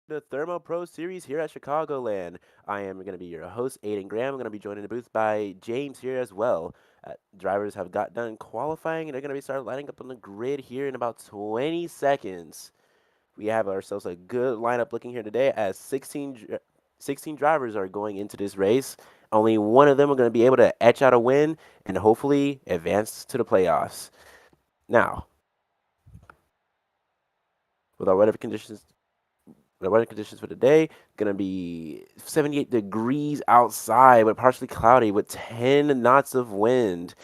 The ThermoPro series here at Chicagoland. I am going to be your host, Aiden Graham. I'm going to be joined in the booth by James here as well. Drivers have got done qualifying and they're going to be starting lining up on the grid here in about 20 seconds. We have ourselves a good lineup looking here today as 16 drivers are going into this race. Only one of them are going to be able to etch out a win and hopefully advance to the playoffs. Now, with our weather conditions The weather conditions for today gonna be 78 degrees outside, but partially cloudy with 10 knots of wind.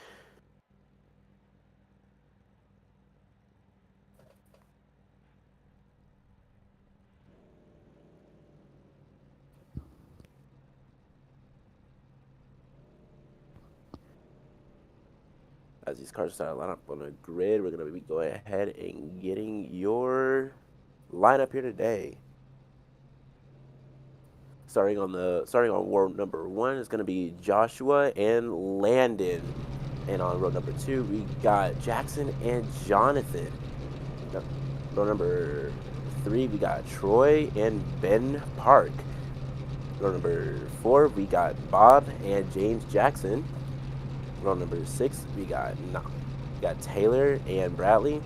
As these cars start to line up on the grid, we're gonna be going ahead and getting your lineup here today. Starting on row number 1 is gonna be Joshua and Landon, and on row number 2 we got Jackson and Jonathan. Row number 3 we got Troy and Ben Park. Row number 4 we got Bob and James Jackson. Row number 6 we got Taylor and Bradley.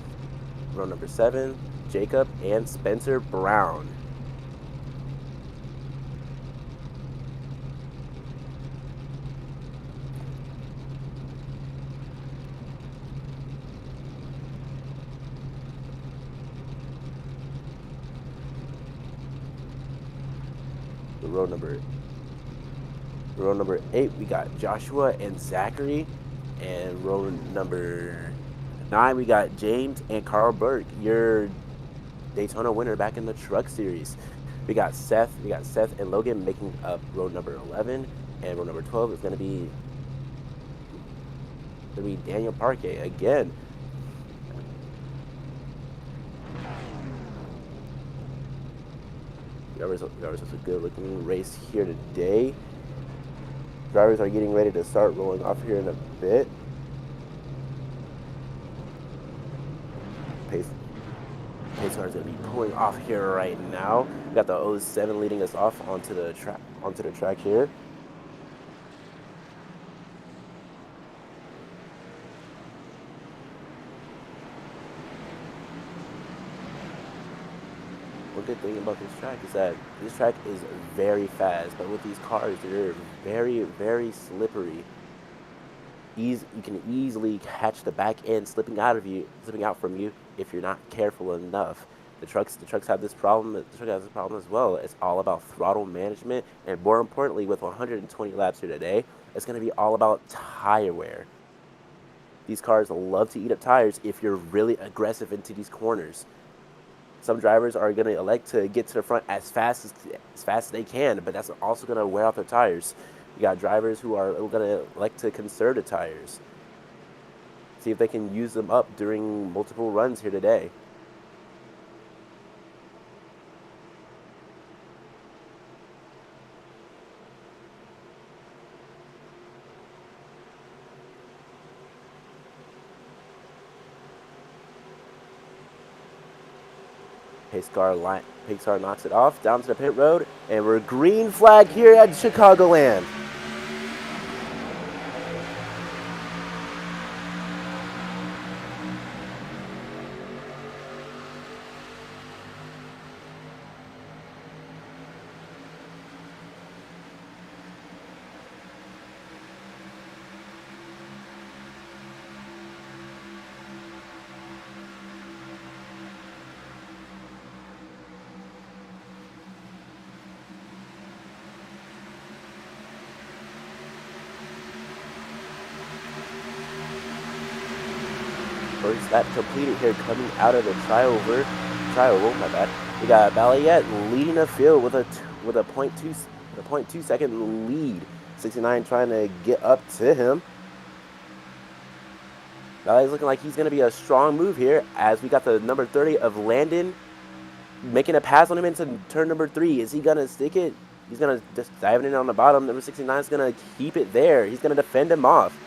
Row number 7 Jacob and Spencer Brown. Row number 8 we got Joshua and Zachary, and row number 9 we got James and Carl Burke, your Daytona winner back in the Truck Series. We got Seth and Logan making up row number 11, and row number 12 is going to be Daniel Parquet again. Drivers has a good looking race here today. Drivers are getting ready to start rolling off here in a bit. Pace car is going to be pulling off here right now. We got the 07 leading us off onto the track here. One good thing about this track is that this track is very fast, but with these cars, they're very, very slippery. You can easily catch the back end slipping out from you if you're not careful enough. The trucks have this problem. The truck has this problem as well. It's all about throttle management, and more importantly, with 120 laps here today, it's going to be all about tire wear. These cars love to eat up tires if you're really aggressive into these corners. Some drivers are going to elect to get to the front as fast as they can, but that's also going to wear out their tires. You got drivers who are going to elect to conserve the tires. See if they can use them up during multiple runs here today. Pace car knocks it off down to the pit road, and we're green flag here at Chicagoland. First lap completed here, coming out of the trioval. My bad. We got Balliet leading the field with a 0.2 second lead. 69 trying to get up to him. Balliet's looking like he's going to be a strong move here, as we got the number 30 of Landon making a pass on him into turn number 3. Is he going to stick it? He's going to just dive in on the bottom. Number 69 is going to keep it there. He's going to defend him off.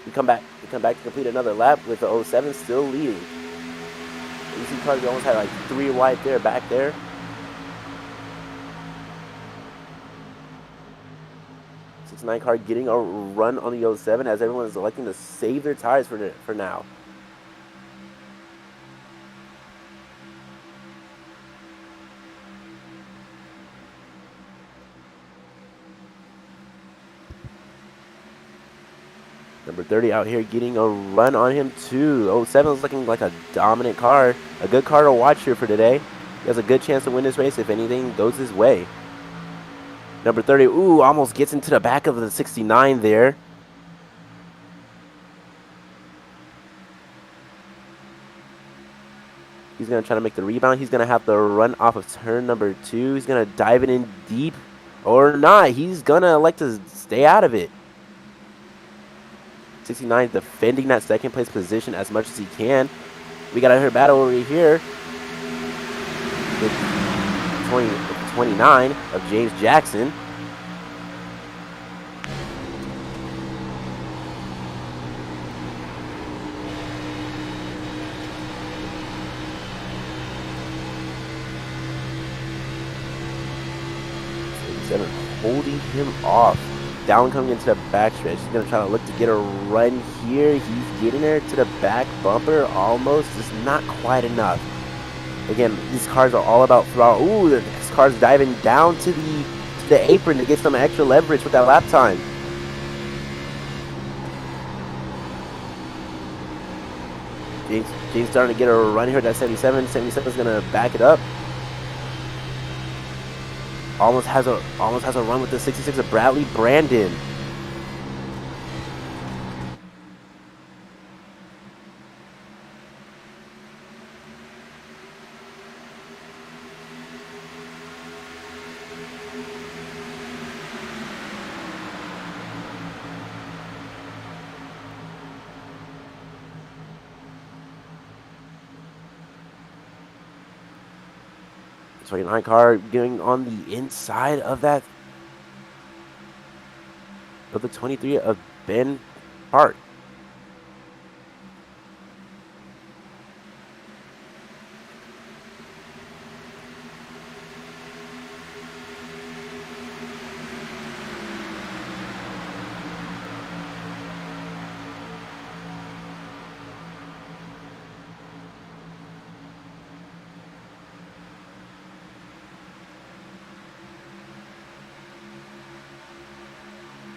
We come back to complete another lap with the 07 still leading. You see cars almost had like 3 wide there, back there. '69 car getting a run on the 07 as everyone is electing to save their tires for now. Number 30 out here getting a run on him too. 07 is looking like a dominant car. A good car to watch here for today. He has a good chance to win this race if anything goes his way. Number 30, ooh, almost gets into the back of the 69 there. He's going to try to make the rebound. He's going to have to run off of turn number 2. He's going to dive it in deep or not. He's going to elect to stay out of it. 69 defending that second place position as much as he can. We got a battle over here with 29 of James Jackson. Holding him off. Down coming into the backstretch. He's going to try to look to get a run here. He's getting there to the back bumper almost. Just not quite enough. Again, these cars are all about throttle. Ooh, this car's diving down to the apron to get some extra leverage with that lap time. James starting to get a run here at that 77. 77 is going to back it up. Almost has a run with the 66 of Bradley Brandon. The 29 car getting on the inside of that of the 23 of Ben Hart.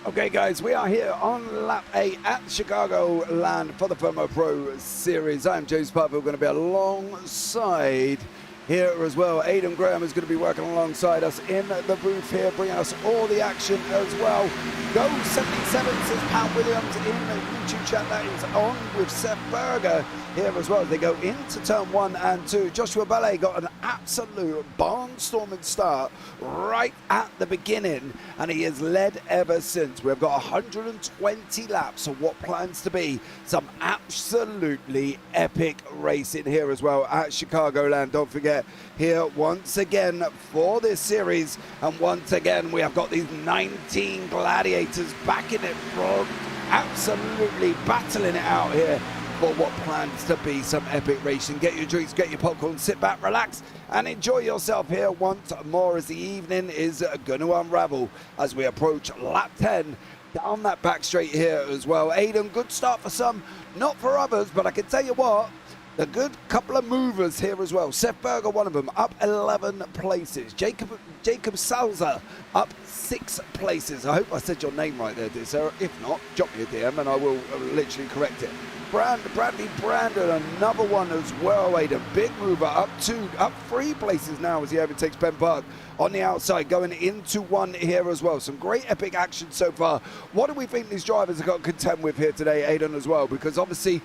Okay, guys, we are here on lap 8 at Chicagoland for the ThermoPro series. I'm James Parkville, going to be alongside here as well. Aidan Graham is going to be working alongside us in the booth here, bringing us all the action as well. Go 77, says Pat Williams in the YouTube chat. That is on with Seth Berger here as well. They go into turn 1 and 2. Joshua Ballet got an absolute barnstorming start right at the beginning, and he has led ever since. We've got 120 laps of what plans to be some absolutely epic racing here as well at Chicagoland. Don't forget, here once again for this series, and once again we have got these 19 gladiators back in it front, absolutely battling it out here for what plans to be some epic racing. Get your drinks, get your popcorn, sit back, relax, and enjoy yourself here once more as the evening is going to unravel as we approach lap 10 down that back straight here as well. Aidan, good start for some, not for others, but I can tell you what, a good couple of movers here as well. Seth Berger, one of them, up 11 places. Jacob Salza up 6 places. I hope I said your name right there, dear Sarah. If not, drop me a DM and I will literally correct it. Bradley Brandon, another one as well. A big mover, up 3 places now as he overtakes Ben Park on the outside, going into 1 here as well. Some great epic action so far. What do we think these drivers have got to contend with here today, Aidan, as well? Because obviously,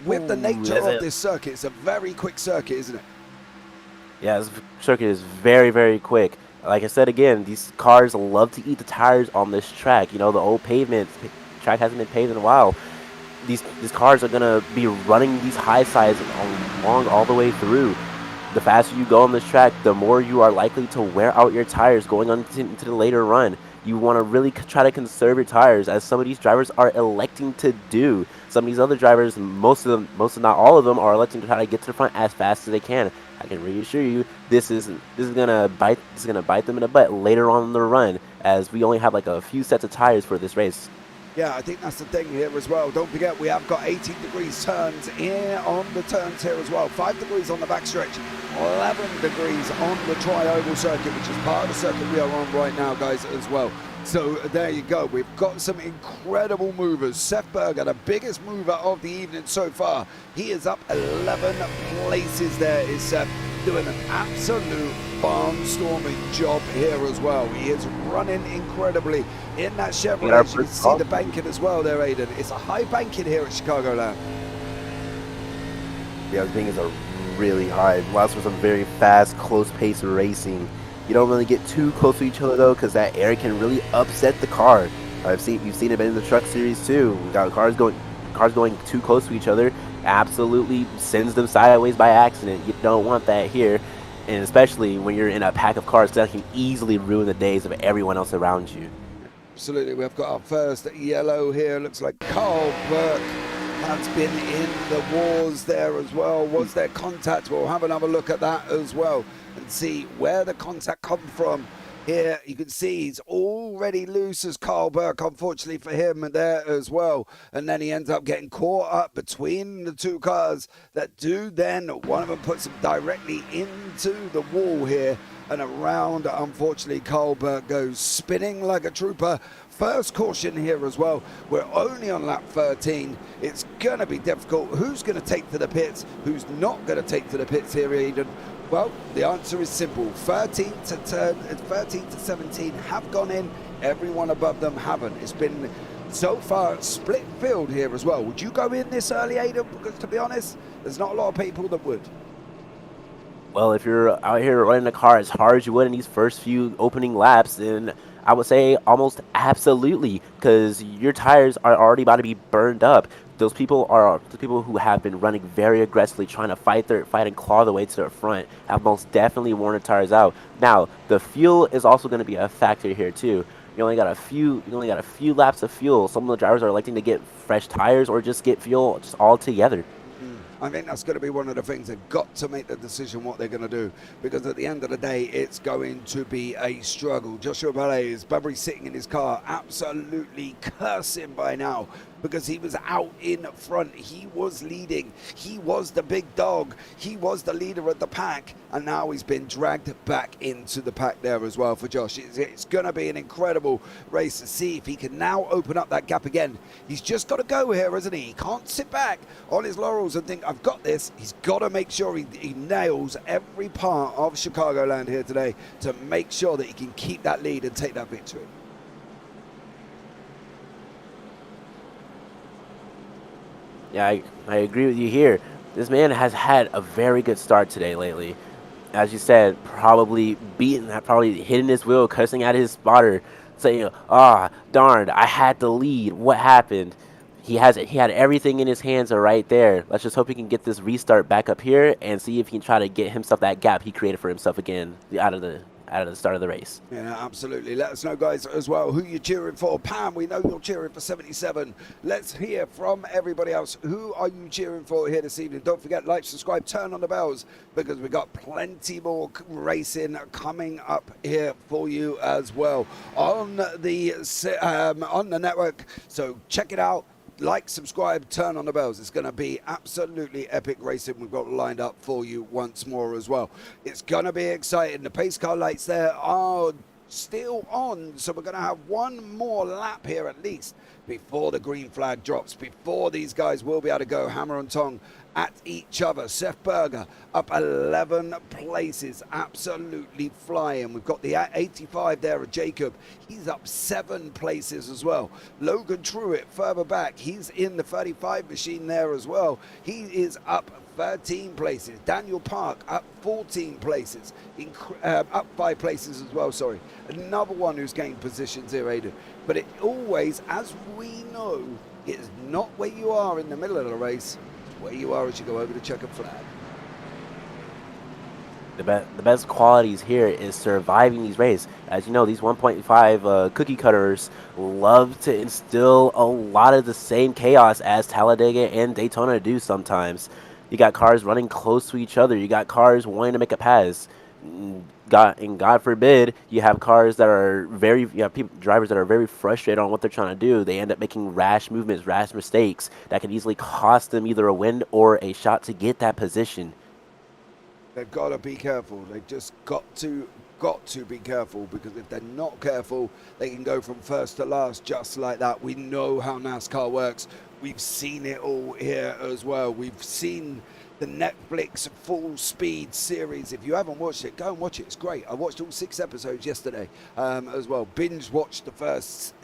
with the nature of this circuit, it's a very quick circuit, isn't it? Yeah, this circuit is very, very quick. Like I said again, these cars love to eat the tires on this track. You know, the old pavement track hasn't been paved in a while. These cars are going to be running these high sides along all the way through. the faster you go on this track, the more you are likely to wear out your tires going on into the later run. You want to really try to conserve your tires, as some of these drivers are electing to do. Some of these other drivers, most of them, not all of them, are electing to try to get to the front as fast as they can. I can reassure you, this is gonna bite them in the butt later on in the run, as we only have like a few sets of tires for this race. Yeah, I think that's the thing here as well. Don't forget, we have got 18 degrees turns here on the turns here as well. 5 degrees on the backstretch, 11 degrees on the tri-oval circuit, which is part of the circuit we are on right now, guys, as well. So there you go. We've got some incredible movers. Seth Berger, the biggest mover of the evening so far. He is up 11 places there, is Seth, doing an absolute barnstorming job here as well. He is running incredibly in that Chevrolet. You can see the banking as well there, Aiden. It's a high banking here at Chicagoland. Yeah, the thing is a really high. Allows for some very fast, close-paced racing. You don't really get too close to each other though, because that air can really upset the car. You've seen it in the truck series too. We got cars going too close to each other. Absolutely sends them sideways by accident. You don't want that here, and especially when you're in a pack of cars, that can easily ruin the days of everyone else around you. Absolutely, we've got our first yellow here. Looks like Carl Burke has been in the wars there as well. Was there contact? We'll have another look at that as well and see where the contact come from. Here you can see he's already loose as Carl Burke, unfortunately for him, there as well. And then he ends up getting caught up between the two cars that do then, one of them puts him directly into the wall here. And around, unfortunately, Carl Burke goes spinning like a trooper. First caution here as well. We're only on lap 13. It's going to be difficult. Who's going to take to the pits? Who's not going to take to the pits here, Eden? Well, the answer is simple. 13 to 17 have gone in. Everyone above them haven't. It's been so far split field here as well. Would you go in this early, Aiden? Because to be honest, there's not a lot of people that would. Well, if you're out here running the car as hard as you would in these first few opening laps, then I would say almost absolutely, because your tires are already about to be burned up. Those people are the people who have been running very aggressively, trying to fight and claw their way to the front, have most definitely worn their tires out. Now, the fuel is also going to be a factor here too. You only got a few laps of fuel. Some of the drivers are electing to get fresh tires or just get fuel just all together. I think that's going to be one of the things. They've got to make the decision what they're going to do, because at the end of the day, it's going to be a struggle. Joshua Ballet is Burberry sitting in his car, absolutely cursing by now, because he was out in front. He was leading. He was the big dog. He was the leader of the pack, and now he's been dragged back into the pack there as well for Josh. It's going to be an incredible race to see if he can now open up that gap again. He's just got to go here, isn't he? He can't sit back on his laurels and think, I've got this. He's got to make sure he nails every part of Chicagoland here today to make sure that he can keep that lead and take that victory. Yeah, I agree with you here. This man has had a very good start today lately. As you said, probably hitting his wheel, cussing at his spotter, saying, darn, I had the lead. What happened? He had everything in his hands right there. Let's just hope he can get this restart back up here and see if he can try to get himself that gap he created for himself again out of the start of the race. Yeah, absolutely. Let us know, guys, as well, who you're cheering for. Pam, we know you're cheering for 77. Let's hear from everybody else. Who are you cheering for here this evening? Don't forget, like, subscribe, turn on the bells, because we've got plenty more racing coming up here for you as well on the network. So check it out. Like, subscribe, turn on the bells. It's going to be absolutely epic racing we've got lined up for you once more as well. It's going to be exciting. The pace car lights there are still on, so we're going to have one more lap here at least before the green flag drops, before these guys will be able to go hammer and tong at each other. Seth Berger up 11 places, absolutely flying. We've got the 85 there of Jacob. He's up 7 places as well. Logan Truitt further back. He's in the 35 machine there as well. He is up 13 places. Daniel Park up 14 places, up 5 places as well, sorry. Another one who's gained positions here, Aiden. But it always, as we know, it's not where you are in the middle of the race, it's where you are as you go over the checkered flag. The best qualities here is surviving these races. As you know, these 1.5 cookie cutters love to instill a lot of the same chaos as Talladega and Daytona do sometimes. You got cars running close to each other. You got cars wanting to make a pass. God forbid, you have cars that are drivers that are very frustrated on what they're trying to do. They end up making rash movements, rash mistakes that could easily cost them either a win or a shot to get that position. They've got to be careful. They've just got to be careful, because if they're not careful, they can go from first to last just like that. We know how NASCAR works. We've seen it all here as well. We've seen the Netflix Full Speed series. If you haven't watched it, go and watch it. It's great. I watched all 6 episodes yesterday as well. Binge watched the first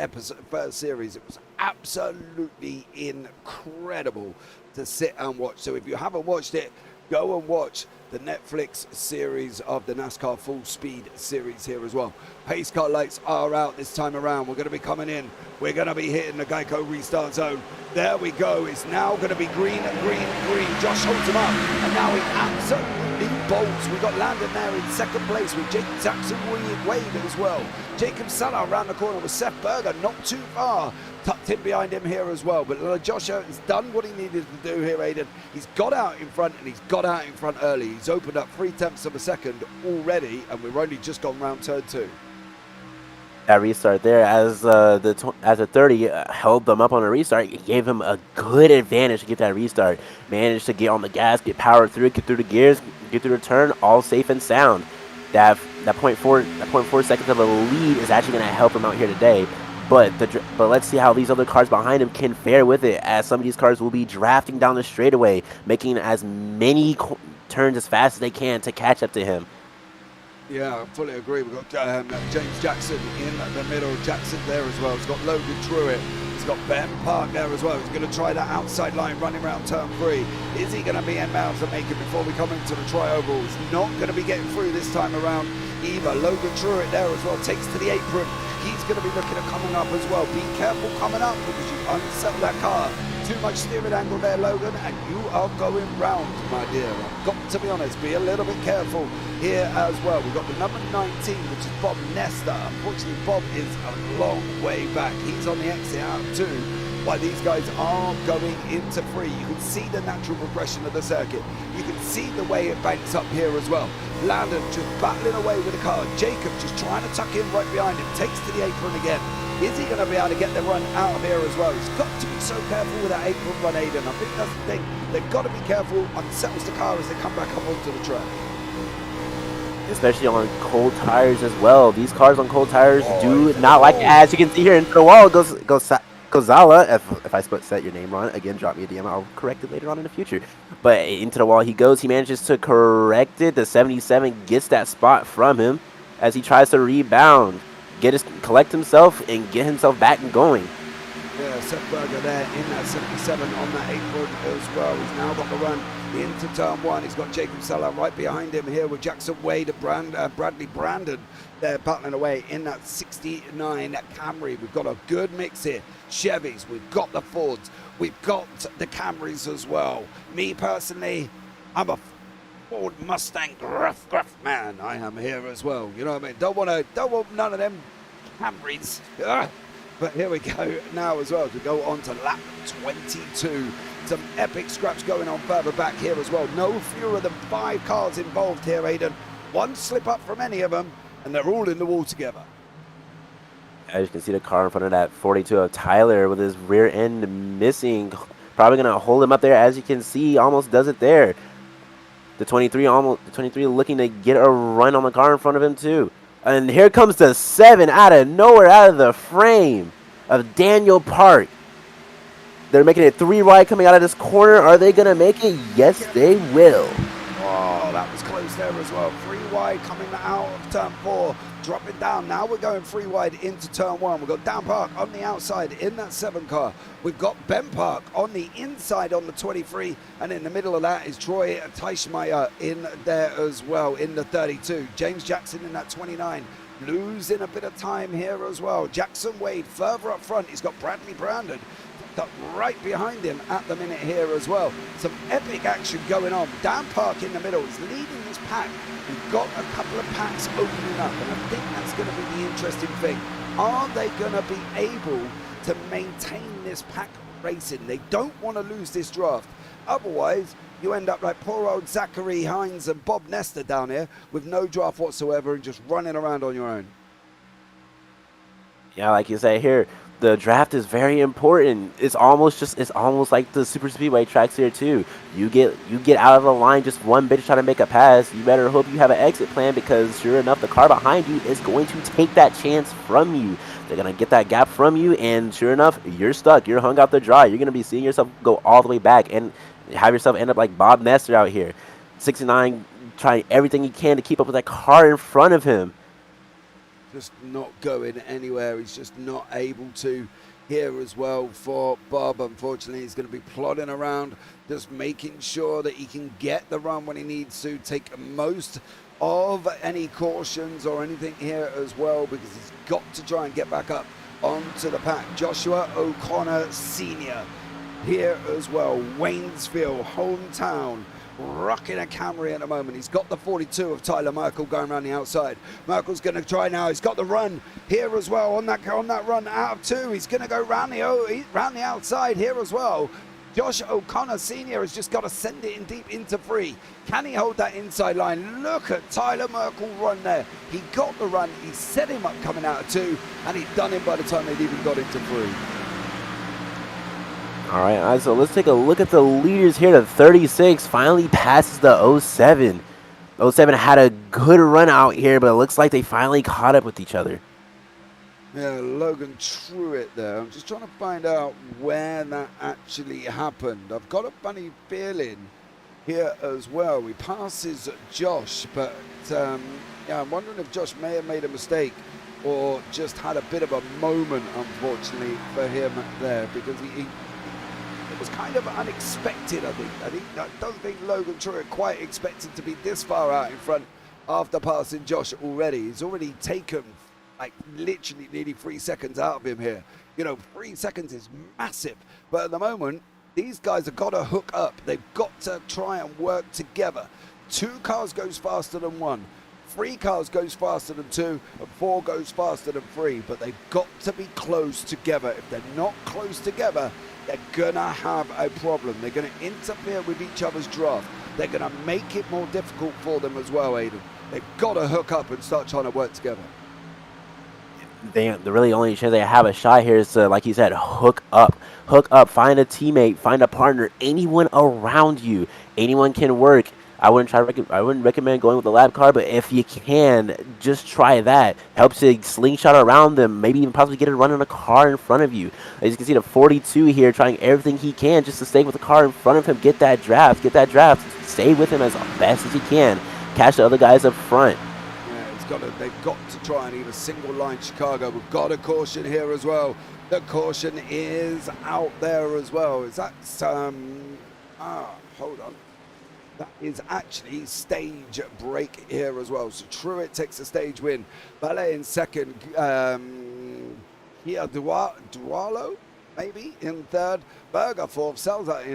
series. It was absolutely incredible to sit and watch. So if you haven't watched it, go and watch the Netflix series of the NASCAR Full Speed series here as well. Pace car lights are out this time around. We're going to be coming in. We're going to be hitting the Geico restart zone. There we go. It's now going to be green, green, green. Josh holds him up, and now he absolutely bolts. We got Landon there in second place with Jake Jackson Wade as well. Jacob Salah around the corner with Seth Berger, not too far, tucked in behind him here as well. But Josh has done what he needed to do here, Aiden. He's got out in front, and he's got out in front early. He's opened up 0.3 of a second already, and we've only just gone round turn 2. That restart there, as the 30 held them up on a restart, it gave him a good advantage to get that restart. Managed to get on the gas, get power through it, get through the gears, get through the turn, all safe and sound. That 0.4 seconds of a lead is actually going to help him out here today. But let's see how these other cars behind him can fare with it, as some of these cars will be drafting down the straightaway, making as many turns as fast as they can to catch up to him. Yeah, I fully agree. We've got James Jackson in the middle. Jackson there as well. He's got Logan Truitt. He's got Ben Park there as well. He's going to try that outside line running around turn 3. Is he going to be in bounds to make it before we come into the tri-oval? He's not going to be getting through this time around either. Logan Truitt there as well. Takes to the apron. He's going to be looking at coming up as well. Be careful coming up, because you unsettle that car. Too much steering angle there, Logan, and you are going round, my dear. I've got to be honest, be a little bit careful here as well. We've got the number 19, which is Bob Nesta. Unfortunately, Bob is a long way back. He's on the exit out too, while these guys are going into 3. You can see the natural progression of the circuit. You can see the way it banks up here as well. Landon just battling away with the car. Jacob just trying to tuck in right behind him. Takes to the apron again. Is he going to be able to get the run out of here as well? He's got to be so careful with that apron run, Aiden. I think that's the thing. They've got to be careful. Unsettles the car as they come back up onto the track. Especially on cold tires as well. These cars on cold tires do not like it. As you can see here, into the wall goes Gonzala. If I set your name wrong, again, drop me a DM. I'll correct it later on in the future. But into the wall he goes. He manages to correct it. The 77 gets that spot from him as he tries to rebound, collect himself, and get himself back and going. Yeah, Seth Berger there in that 77 on that apron as well. He's now got the run into turn 1. He's got Jacob Salah right behind him here with Jackson Wade and Bradley Brandon there battling away in that 69 Camry. We've got a good mix here. Chevys, we've got the Fords, we've got the Camrys as well. Me personally, I'm a Ford Mustang gruff man. I am here as well. You know what I mean? Don't want none of them Camrys. But here we go now as well, to go on to lap 22. Some epic scraps going on further back here as well. No fewer than 5 cars involved here, Aiden. One slip up from any of them, and they're all in the wall together. As you can see, the car in front of that 42 of Tyler with his rear end missing. Probably going to hold him up there. As you can see, almost does it there. The 23 looking to get a run on the car in front of him too. And here comes the 7 out of nowhere, out of the frame of Daniel Park. They're making it 3 wide coming out of this corner. Are they going to make it? Yes, they will. Oh, that was close there as well. 3 wide coming out of turn 4, dropping down. Now we're going 3 wide into turn 1. We've got Dan Park on the outside in that 7 car. We've got Ben Park on the inside on the 23, and in the middle of that is Troy Teichmeyer in there as well in the 32. James Jackson in that 29. Losing a bit of time here as well. Jackson Wade further up front. He's got Bradley Brandon locked up right behind him at the minute here as well. Some epic action going on. Dan Park in the middle is leading this pack. We've got a couple of packs opening up, and I think that's going to be the interesting thing. Are they going to be able to maintain this pack racing? They don't want to lose this draft. Otherwise, you end up like poor old Zachary Hines and Bob Nestor down here with no draft whatsoever and just running around on your own. Yeah, like you say here, the draft is very important. It's almost like the super speedway tracks here too. You get out of the line just one bit to try to make a pass. You better hope you have an exit plan, because sure enough, the car behind you is going to take that chance from you. They're gonna get that gap from you, and sure enough, you're stuck. You're hung out to dry. You're gonna be seeing yourself go all the way back and have yourself end up like Bob Nestor out here, 69, trying everything he can to keep up with that car in front of him. Just not going anywhere. He's just not able to here as well for Bob. Unfortunately, he's going to be plodding around, just making sure that he can get the run when he needs to, take most of any cautions or anything here as well, because he's got to try and get back up onto the pack. Joshua O'Connor Sr. here as well. Waynesville, hometown. Rocking a Camry at the moment. He's got the 42 of Tyler Merkel going around the outside. Merkel's going to try now. He's got the run here as well on that run out of 2. He's going to go round the outside here as well. Josh O'Connor Sr. has just got to send it in deep into 3. Can he hold that inside line? Look at Tyler Merkel run there. He got the run. He set him up coming out of 2, and he'd done him by the time they'd even got into 3. All right, so let's take a look at the leaders here. The 36 finally passes the 07. 07 had a good run out here, but it looks like they finally caught up with each other. Yeah, Logan Truitt there. I'm just trying to find out where that actually happened. I've got a funny feeling here as well. He passes Josh, but yeah, I'm wondering if Josh may have made a mistake or just had a bit of a moment, unfortunately, for him there, because he it was kind of unexpected, I think. I don't think Logan Truitt quite expected to be this far out in front after passing Josh already. He's already taken, like, literally nearly 3 seconds out of him here. You know, 3 seconds is massive. But at the moment, these guys have got to hook up. They've got to try and work together. 2 cars goes faster than 1. 3 cars goes faster than 2, and 4 goes faster than 3. But they've got to be close together. If they're not close together, they're going to have a problem. They're going to interfere with each other's draft. They're going to make it more difficult for them as well, Aiden. They've got to hook up and start trying to work together. The really only chance they have a shot here is to, like you said, hook up. Hook up, find a teammate, find a partner, anyone around you. Anyone can work. I wouldn't recommend going with the lab car, but if you can, just try that. Helps you slingshot around them, maybe even possibly get a run in a car in front of you. As you can see, the 42 here trying everything he can just to stay with the car in front of him, get that draft, stay with him as best as he can, catch the other guys up front. Yeah, they've got to try and either single line Chicago. We've got a caution here as well. The caution is out there as well. Is that hold on. That is actually stage break here as well. So Truitt takes the stage win. Ballet in second. Here Dualo maybe in third. Berger fourth. Sellout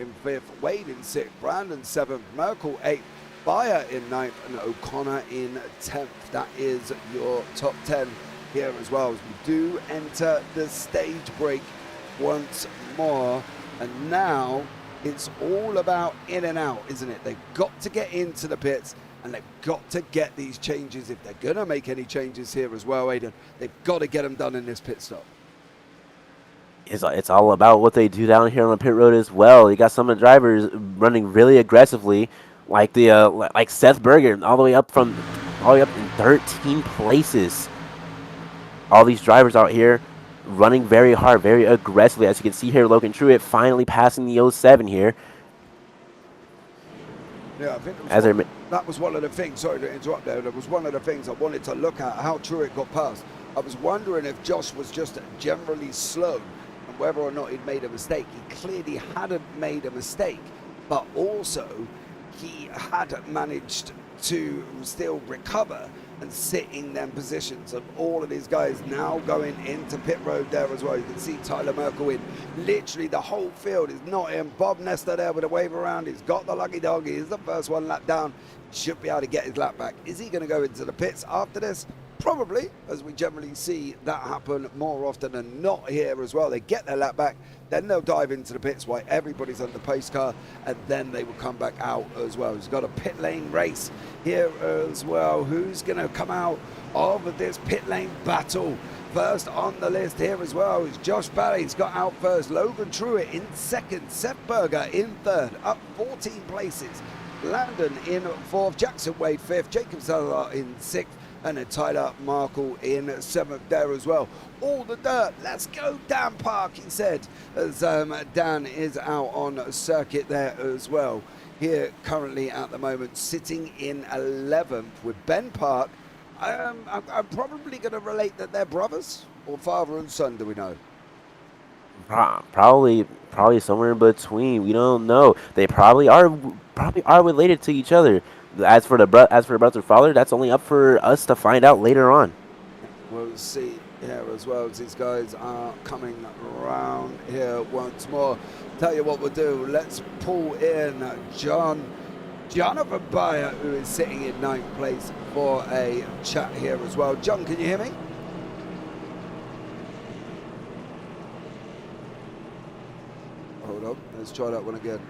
in fifth. Wade in sixth. Brandon seventh. Merkel eighth. Bayer in ninth. And O'Connor in 10th. That is your top 10 here as well. As we do enter the stage break once more. And now it's all about in and out, isn't it? They've got to get into the pits, and they've got to get these changes. If they're going to make any changes here as well, Aiden, they've got to get them done in this pit stop. It's all about what they do down here on the pit road as well. You got some of the drivers running really aggressively, like like Seth Berger, all the way up in 13 places. All these drivers out here running very hard, very aggressively. As you can see here, Logan Truitt finally passing the 07 here. Yeah, I think that was one of the things, sorry to interrupt there, that was one of the things I wanted to look at, how Truitt got past. I was wondering if Josh was just generally slow and whether or not he'd made a mistake. He clearly hadn't made a mistake, but also he had managed to still recover and sit in them positions, of all of these guys now going into pit road there as well. You can see Tyler Merkel in. Literally the whole field is not in. Bob Nestor there with a wave around. He's got the lucky dog. He is the first one lap down. Should be able to get his lap back. Is he going to go into the pits after this? Probably, as we generally see that happen more often than not here as well. They get their lap back, then they'll dive into the pits while everybody's on the pace car, and then they will come back out as well. He's got a pit lane race here as well. Who's going to come out of this pit lane battle? First on the list here as well is Josh Barry's got out first. Logan Truitt in second. Seth Berger in third, up 14 places. Landon in fourth. Jackson Wade fifth. Jacob Salazar in sixth. And then Tyler Markle in seventh there as well. All the dirt, let's go Dan Park, he said, as Dan is out on circuit there as well. Here currently at the moment, sitting in 11th with Ben Park. I'm probably going to relate that they're brothers, or father and son, do we know? Probably somewhere in between. We don't know. They probably are related to each other. As for the brother father, that's only up for us to find out later on. We'll see here as well as these guys are coming around here once more. Tell you what we'll do. Let's pull in Jonathan Bayer, who is sitting in 9th place, for a chat here as well. John, can you hear me? Hold on. Let's try that one again.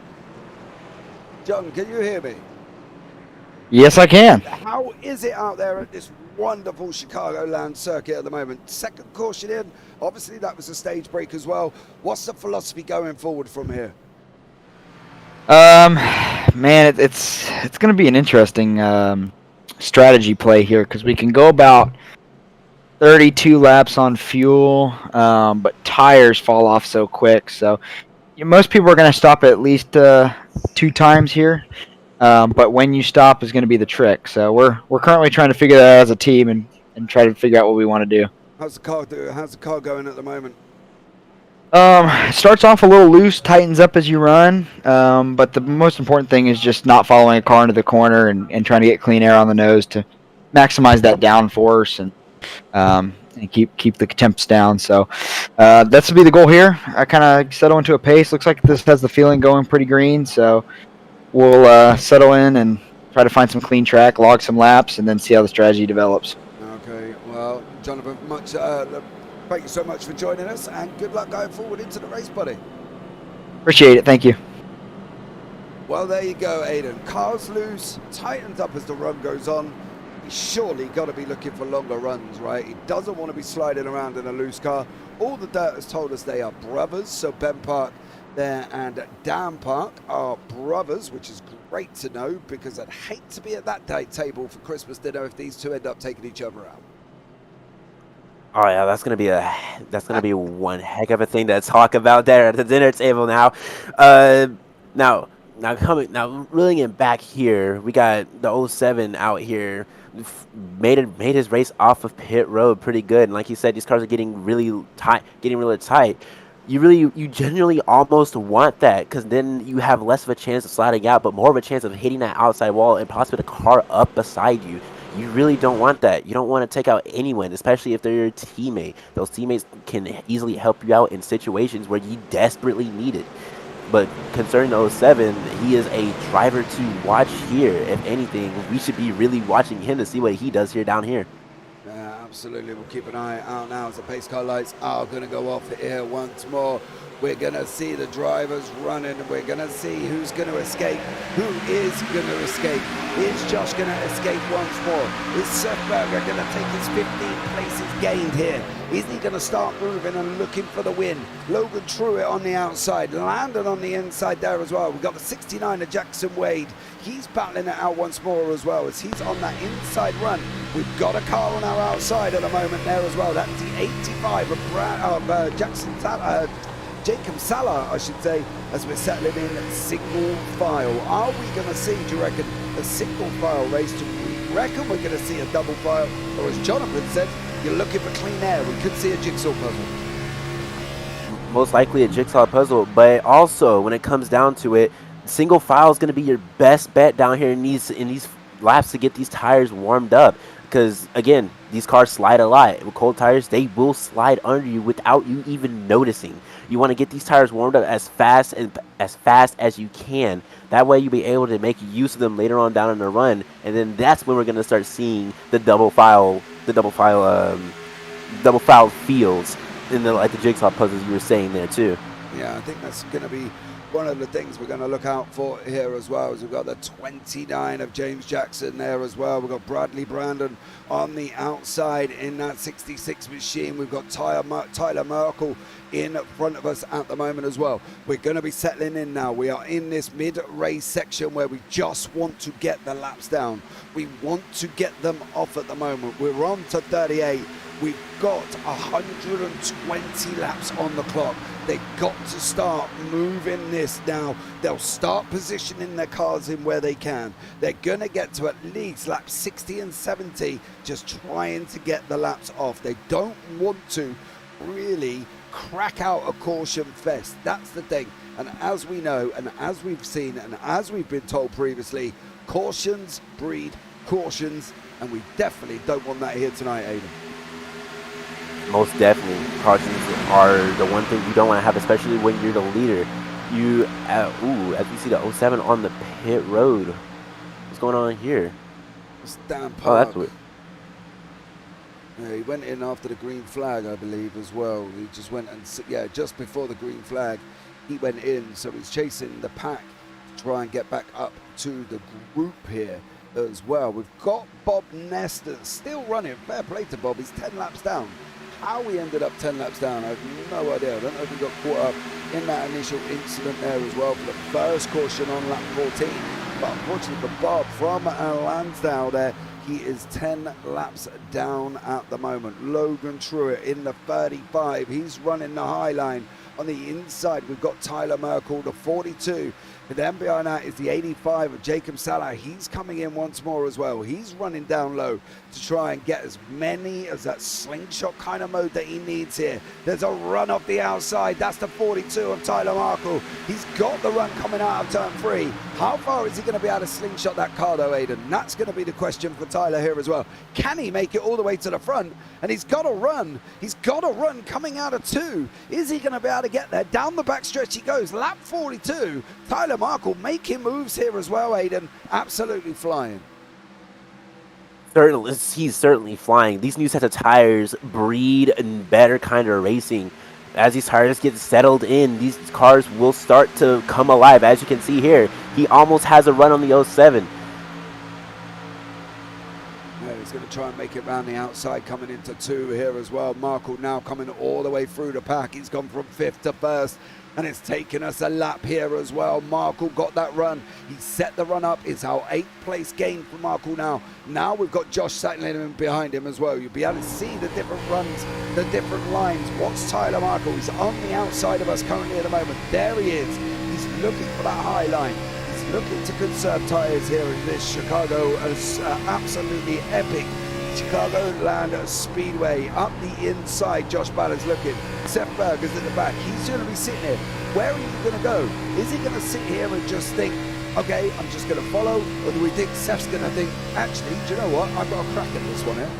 John, can you hear me? Yes, I can. How is it out there at this wonderful Chicagoland circuit at the moment? Second caution in. Obviously, that was a stage break as well. What's the philosophy going forward from here? Man, it's going to be an interesting strategy play here, because we can go about 32 laps on fuel, but tires fall off so quick. So most people are going to stop at least 2 times here. But when you stop is going to be the trick. So we're currently trying to figure that out as a team and try to figure out what we want to do. How's the car going at the moment? It starts off a little loose, tightens up as you run. But the most important thing is just not following a car into the corner and trying to get clean air on the nose to maximize that downforce and keep the temps down. So that's to be the goal here. I kind of settle into a pace. Looks like this has the feeling going pretty green. So we'll settle in and try to find some clean track, log some laps, and then see how the strategy develops. Okay, well, Jonathan, thank you so much for joining us, and good luck going forward into the race, buddy. Appreciate it. Thank you. Well, there you go, Aiden. Car's loose, tightens up as the run goes on. He's surely got to be looking for longer runs, right? He doesn't want to be sliding around in a loose car. All the dirt has told us they are brothers, so Ben Park there and Dan Park are brothers, which is great to know, because I'd hate to be at that table for Christmas dinner if these two end up taking each other out. Oh yeah, that's gonna be one heck of a thing to talk about there at the dinner table now. Now reeling it back here, we got the 07 out here. Made his race off of pit road pretty good, and like you said, these cars are getting really tight. You genuinely almost want that, because then you have less of a chance of sliding out, but more of a chance of hitting that outside wall and possibly the car up beside you. You really don't want that. You don't want to take out anyone, especially if they're your teammate. Those teammates can easily help you out in situations where you desperately need it. But concerning the 07, he is a driver to watch here. If anything, we should be really watching him to see what he does down here. Yeah, absolutely. We'll keep an eye out now as the pace car lights are going to go off here once more. We're going to see the drivers running. We're going to see who's going to escape. Who is going to escape? Is Josh going to escape once more? Is Seth Berger going to take his 15 places gained here? Is he going to start moving and looking for the win? Logan Truitt on the outside. Landon on the inside there as well. We've got the 69 of Jackson Wade. He's battling it out once more as well as he's on that inside run. We've got a car on our outside at the moment there as well. That's the 85 of Jacob Salah, I should say, as we're settling in single file. Are we going to see, do you reckon, a single file race? Do we reckon we're going to see a double file? Or as Jonathan said, you're looking for clean air. We could see a jigsaw puzzle. Most likely a jigsaw puzzle, but also when it comes down to it, single file is going to be your best bet down here in these laps to get these tires warmed up. Because again, these cars slide a lot. With cold tires, they will slide under you without you even noticing. You want to get these tires warmed up as fast as you can. That way, you'll be able to make use of them later on down in the run, and then that's when we're going to start seeing the double file fields in the like the jigsaw puzzles you were saying there too. Yeah, I think that's going to be one of the things we're going to look out for here as well. As we've got the 29 of James Jackson there as well. We've got Bradley Brandon on the outside in that 66 machine. We've got Tyler Merkel in front of us at the moment as well. We're going to be settling in now. We are in this mid-race section where we just want to get the laps down. We want to get them off at the moment. We're on to 38. We've got 120 laps on the clock. They've got to start moving this now. They'll start positioning their cars in where they can. They're going to get to at least laps 60 and 70, just trying to get the laps off. They don't want to really crack out a caution fest. That's the thing. And as we know, and as we've seen, and as we've been told previously, cautions breed cautions, and we definitely don't want that here tonight, Aiden. Most definitely, cautions are the one thing you don't want to have, especially when you're the leader. You, as we see the 07 on the pit road. What's going on here? Stan Park. Oh, that's what. Yeah, he went in after the green flag, I believe, as well. He just went and, yeah, just before the green flag, he went in. So he's chasing the pack to try and get back up to the group here as well. We've got Bob Nestor still running. Fair play to Bob. He's 10 laps down. How we ended up 10 laps down, I have no idea. I don't know if we got caught up in that initial incident there as well for the first caution on lap 14. But unfortunately for Bob from Lansdowne there, he is 10 laps down at the moment. Logan Truitt in the 35. He's running the high line. On the inside, we've got Tyler Merkel, the 42. And then behind that is the 85 of Jacob Salah. He's coming in once more as well. He's running down low to try and get as many as that slingshot kind of mode that he needs here. There's a run off the outside. That's the 42 of Tyler Merkel. He's got the run coming out of turn 3. How far is he going to be able to slingshot that car though, Aiden? That's going to be the question for Tyler here as well. Can he make it all the way to the front? And he's got a run. He's got a run coming out of 2. Is he going to be able to get there? Down the back stretch he goes. Lap 42. Tyler Merkel making moves here as well, Aiden. Absolutely flying. He's certainly flying. These new sets of tires breed a better kind of racing. As these tires get settled in, these cars will start to come alive. As you can see here, he almost has a run on the 07. Yeah, he's going to try and make it round the outside, coming into 2 here as well. Merkel now coming all the way through the pack. He's gone from 5th to 1st. And it's taken us a lap here as well. Merkel got that run. He set the run up. It's our 8th place gain for Merkel now. Now we've got Josh Sattler behind him as well. You'll be able to see the different runs, the different lines. What's Tyler Merkel? He's on the outside of us currently at the moment. There he is. He's looking for that high line. He's looking to conserve tyres here in this Chicago absolutely epic Chicagoland Speedway. Up the inside, Josh Ballard's looking. Seth Berger's at the back. He's going to be sitting here. Where are you going to go? Is he going to sit here and just think, okay, I'm just going to follow? Or do we think Seth's going to think, actually, do you know what? I've got a crack at this one here.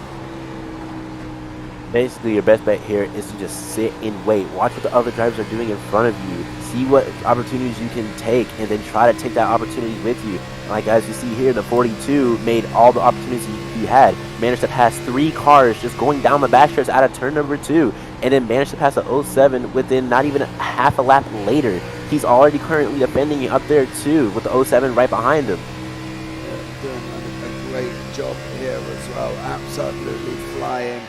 Basically, your best bet here is to just sit and wait. Watch what the other drivers are doing in front of you. See what opportunities you can take, and then try to take that opportunity with you. Like as you see here, the 42 made all the opportunities he had. Managed to pass 3 cars just going down the backstretch out of turn number 2, and then managed to pass the 07 within not even half a lap later. He's already currently defending up there too, with the 07 right behind him. Yeah, doing a great job here as well. Absolutely flying.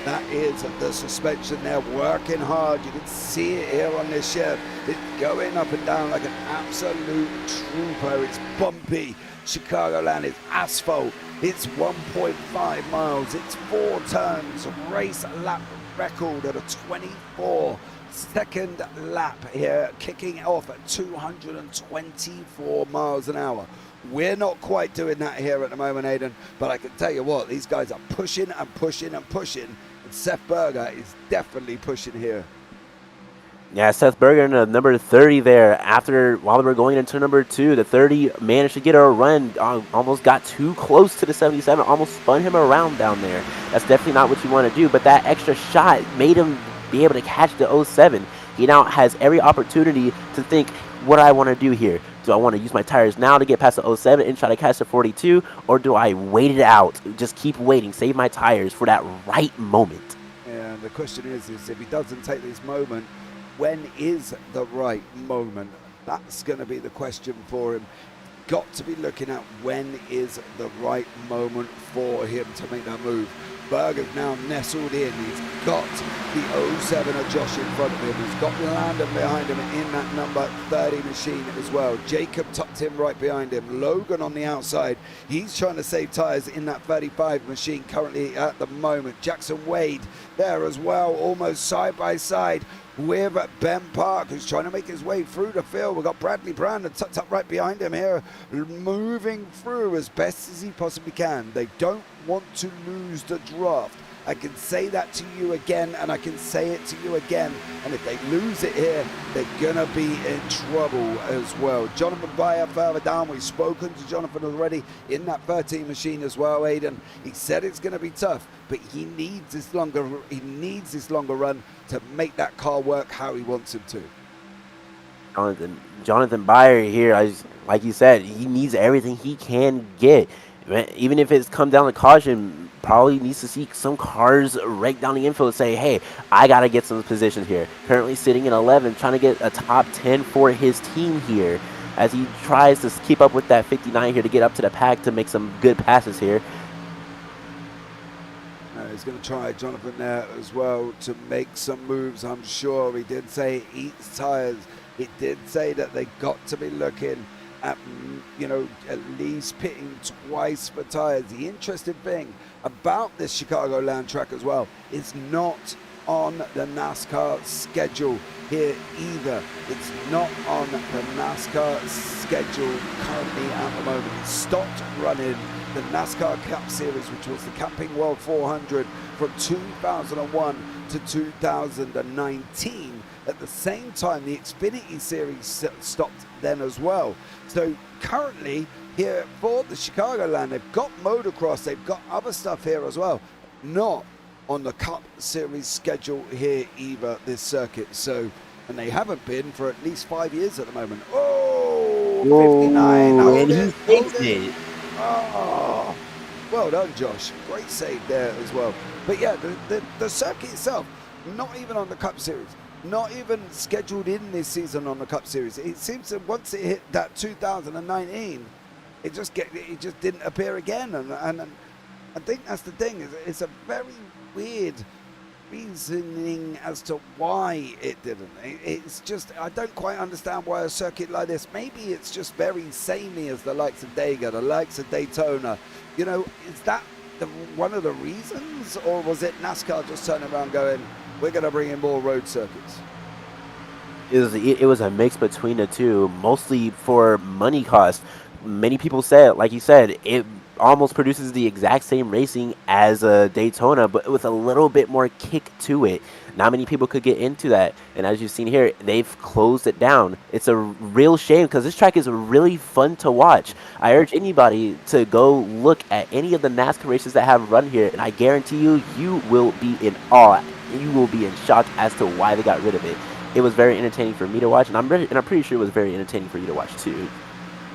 That is the suspension there, working hard. You can see it here on this shed. It's going up and down like an absolute trooper. It's bumpy. Chicagoland is asphalt. It's 1.5 miles. It's 4 turns. Race lap record at a 24-second lap here, kicking off at 224 miles an hour. We're not quite doing that here at the moment, Aiden, but I can tell you what, these guys are pushing and pushing and pushing. Seth Berger is definitely pushing here. Yeah, Seth Bergen, number 30 there. While we were going into number 2, the 30 managed to get a run. Almost got too close to the 77. Almost spun him around down there. That's definitely not what you want to do. But that extra shot made him be able to catch the 07. He now has every opportunity to think, what do I want to do here? Do I want to use my tires now to get past the 07 and try to catch the 42? Or do I wait it out? Just keep waiting. Save my tires for that right moment. And the question is if he doesn't take this moment, when is the right moment? That's going to be the question for him. Got to be looking at when is the right moment for him to make that move. Berger's now nestled in. He's got the 07 of Josh in front of him. He's got Landon behind him in that number 30 machine as well. Jacob tucked him right behind him. Logan on the outside. He's trying to save tires in that 35 machine currently at the moment. Jackson Wade there as well, almost side by side with Ben Park, who's trying to make his way through the field. We've got Bradley Brown tucked up right behind him here, moving through as best as he possibly can. They don't want to lose the draft. I can say that to you again, and I can say it to you again. And if they lose it here, they're going to be in trouble as well. Jonathan Bayer further down. We've spoken to Jonathan already in that 13 machine as well, Aiden. He said it's going to be tough, but he needs this longer run to make that car work how he wants him to. Jonathan Bayer here, like you said, he needs everything he can get. Even if it's come down to caution, probably needs to see some cars right down the infield and say, hey, I got to get some positions here. Currently sitting in 11, trying to get a top 10 for his team here as he tries to keep up with that 59 here to get up to the pack to make some good passes here. He's going to try Jonathan there as well to make some moves, I'm sure. He did say he eats tires. He did say that they got to be looking at, at least pitting twice for tires. The interesting thing about this Chicagoland track as well is not on the NASCAR schedule here either. It's not on the NASCAR schedule currently at the moment. It stopped running the NASCAR Cup Series, which was the Camping World 400 from 2001 to 2019. At the same time, the Xfinity Series stopped then as well. So currently here for the Chicagoland, they've got motocross, they've got other stuff here as well. Not on the Cup Series schedule here either, this circuit. So, and they haven't been for at least 5 years at the moment. Oh, 59. Whoa, and he takes it. Oh, well done, Josh. Great save there as well. But yeah, the circuit itself, not even on the Cup Series, not even scheduled in this season on the Cup Series. It seems that once it hit that 2019, it just didn't appear again. And I think that's the thing. It's a very weird reasoning as to why it didn't. It's just, I don't quite understand why a circuit like this, maybe it's just very samey as the likes of Dega, the likes of Daytona. Is that one of the reasons? Or was it NASCAR just turning around going, we're going to bring in more road circuits? It was a mix between the two, mostly for money cost. Many people said, like you said, it almost produces the exact same racing as a Daytona, but with a little bit more kick to it. Not many people could get into that, and as you've seen here, they've closed it down. It's a real shame because this track is really fun to watch. I urge anybody to go look at any of the NASCAR races that have run here, and I guarantee you will be in awe. You will be in shock as to why they got rid of it. It was very entertaining for me to watch, and I'm pretty sure it was very entertaining for you to watch too.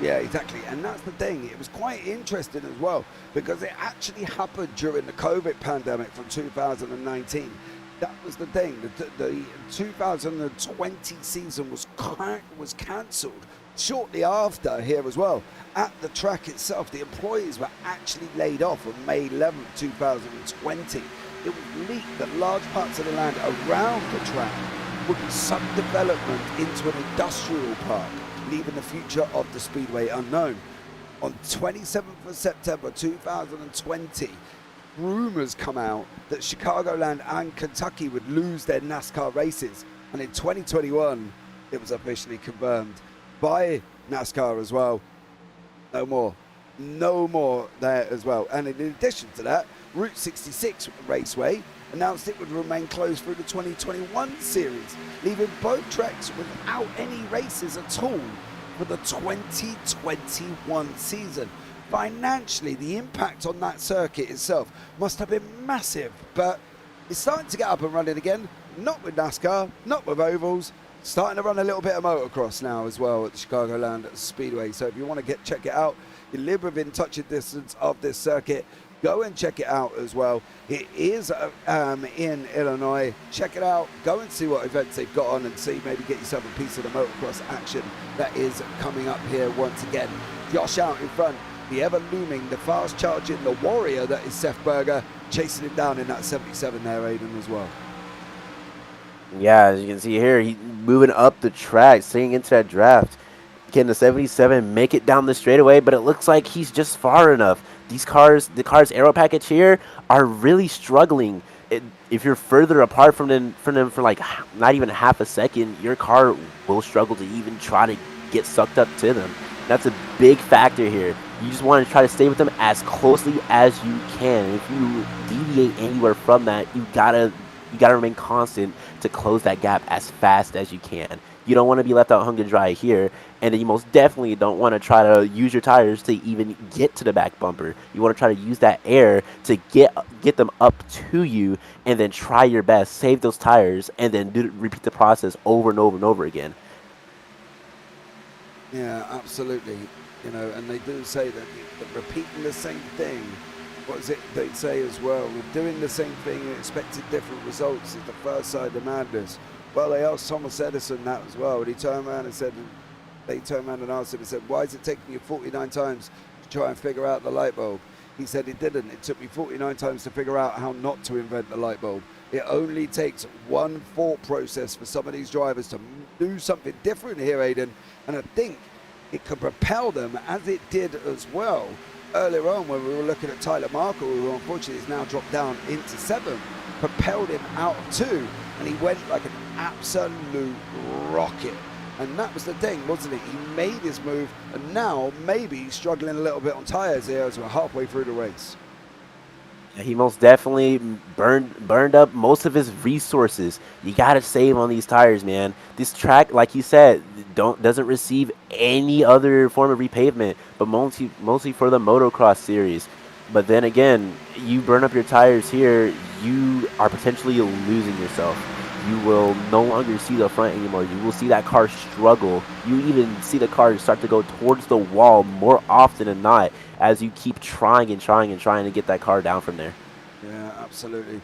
Yeah, exactly. And that's the thing. It was quite interesting as well because it actually happened during the COVID pandemic from 2019. That was the thing. The 2020 season was cancelled shortly after here as well. At the track itself, the employees were actually laid off on May 11th, 2020. It was leaked that large parts of the land around the track would be sub-development into an industrial park, leaving the future of the speedway unknown. On 27th of September 2020, rumors come out that Chicagoland and Kentucky would lose their NASCAR races, and in 2021 it was officially confirmed by NASCAR as well. No more there as well. And in addition to that, Route 66 Raceway announced it would remain closed through the 2021 series, leaving both tracks without any races at all for the 2021 season. Financially, the impact on that circuit itself must have been massive, but it's starting to get up and running again, not with NASCAR, not with ovals, starting to run a little bit of motocross now as well at the Chicagoland Speedway. So if you want to check it out, you live within touching distance of this circuit, go and check it out as well. It is in Illinois. Check it out. Go and see what events they've got on and see, maybe get yourself a piece of the motocross action that is coming up here once again. Josh out in front, the ever looming, the fast charging, the warrior that is Seth Berger, chasing him down in that 77 there, Aiden, as well. Yeah, as you can see here, he's moving up the track, staying into that draft. Can the 77 make it down the straightaway? But it looks like he's just far enough. These cars, the car's aero package here, are really struggling. If you're further apart from them for like not even half a second, your car will struggle to even try to get sucked up to them. That's a big factor here. You just want to try to stay with them as closely as you can. If you deviate anywhere from that, you gotta remain constant to close that gap as fast as you can. You don't want to be left out hung to dry here, and then you most definitely don't want to try to use your tires to even get to the back bumper. You want to try to use that air to get them up to you, and then try your best, save those tires, and then repeat the process over and over and over again. Yeah, absolutely. You know, and they do say that repeating the same thing, what is it they say as well? With doing the same thing and expecting different results is the first side of madness. Well, they asked Thomas Edison that as well, and he turned around and said, they turned around and asked him and said, why is it taking you 49 times to try and figure out the light bulb? He said it didn't. It took me 49 times to figure out how not to invent the light bulb. It only takes one thought process for some of these drivers to do something different here, Aiden, and I think it could propel them, as it did as well earlier on when we were looking at Tyler Markle, who unfortunately is now dropped down into 7th, propelled him out of 2, and he went like an absolute rocket. And that was the thing, wasn't it? He made his move, and now maybe he's struggling a little bit on tires here as we're halfway through the race. He most definitely burned up most of his resources. You gotta save on these tires, man. This track, like you said, doesn't receive any other form of repavement, but mostly for the motocross series. But then again, you burn up your tires here, you are potentially losing yourself. You will no longer see the front anymore. You will see that car struggle. You even see the car start to go towards the wall more often than not as you keep trying to get that car down from there. Yeah, absolutely.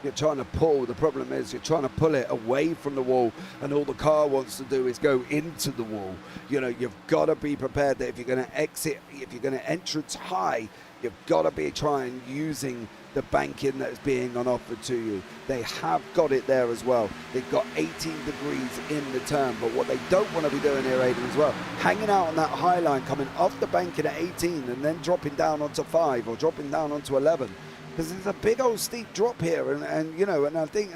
You're trying to pull. The problem is you're trying to pull it away from the wall, and all the car wants to do is go into the wall. You know, you've got to be prepared that if you're going to exit, if you're going to entrance high, you've got to be trying using the banking that is being on offer to you. They have got it there as well. They've got 18 degrees in the turn, but what they don't want to be doing here, Aiden, as well, hanging out on that high line, coming off the banking at 18 and then dropping down onto 5 or dropping down onto 11. Because there's a big old steep drop here, and you know, and I think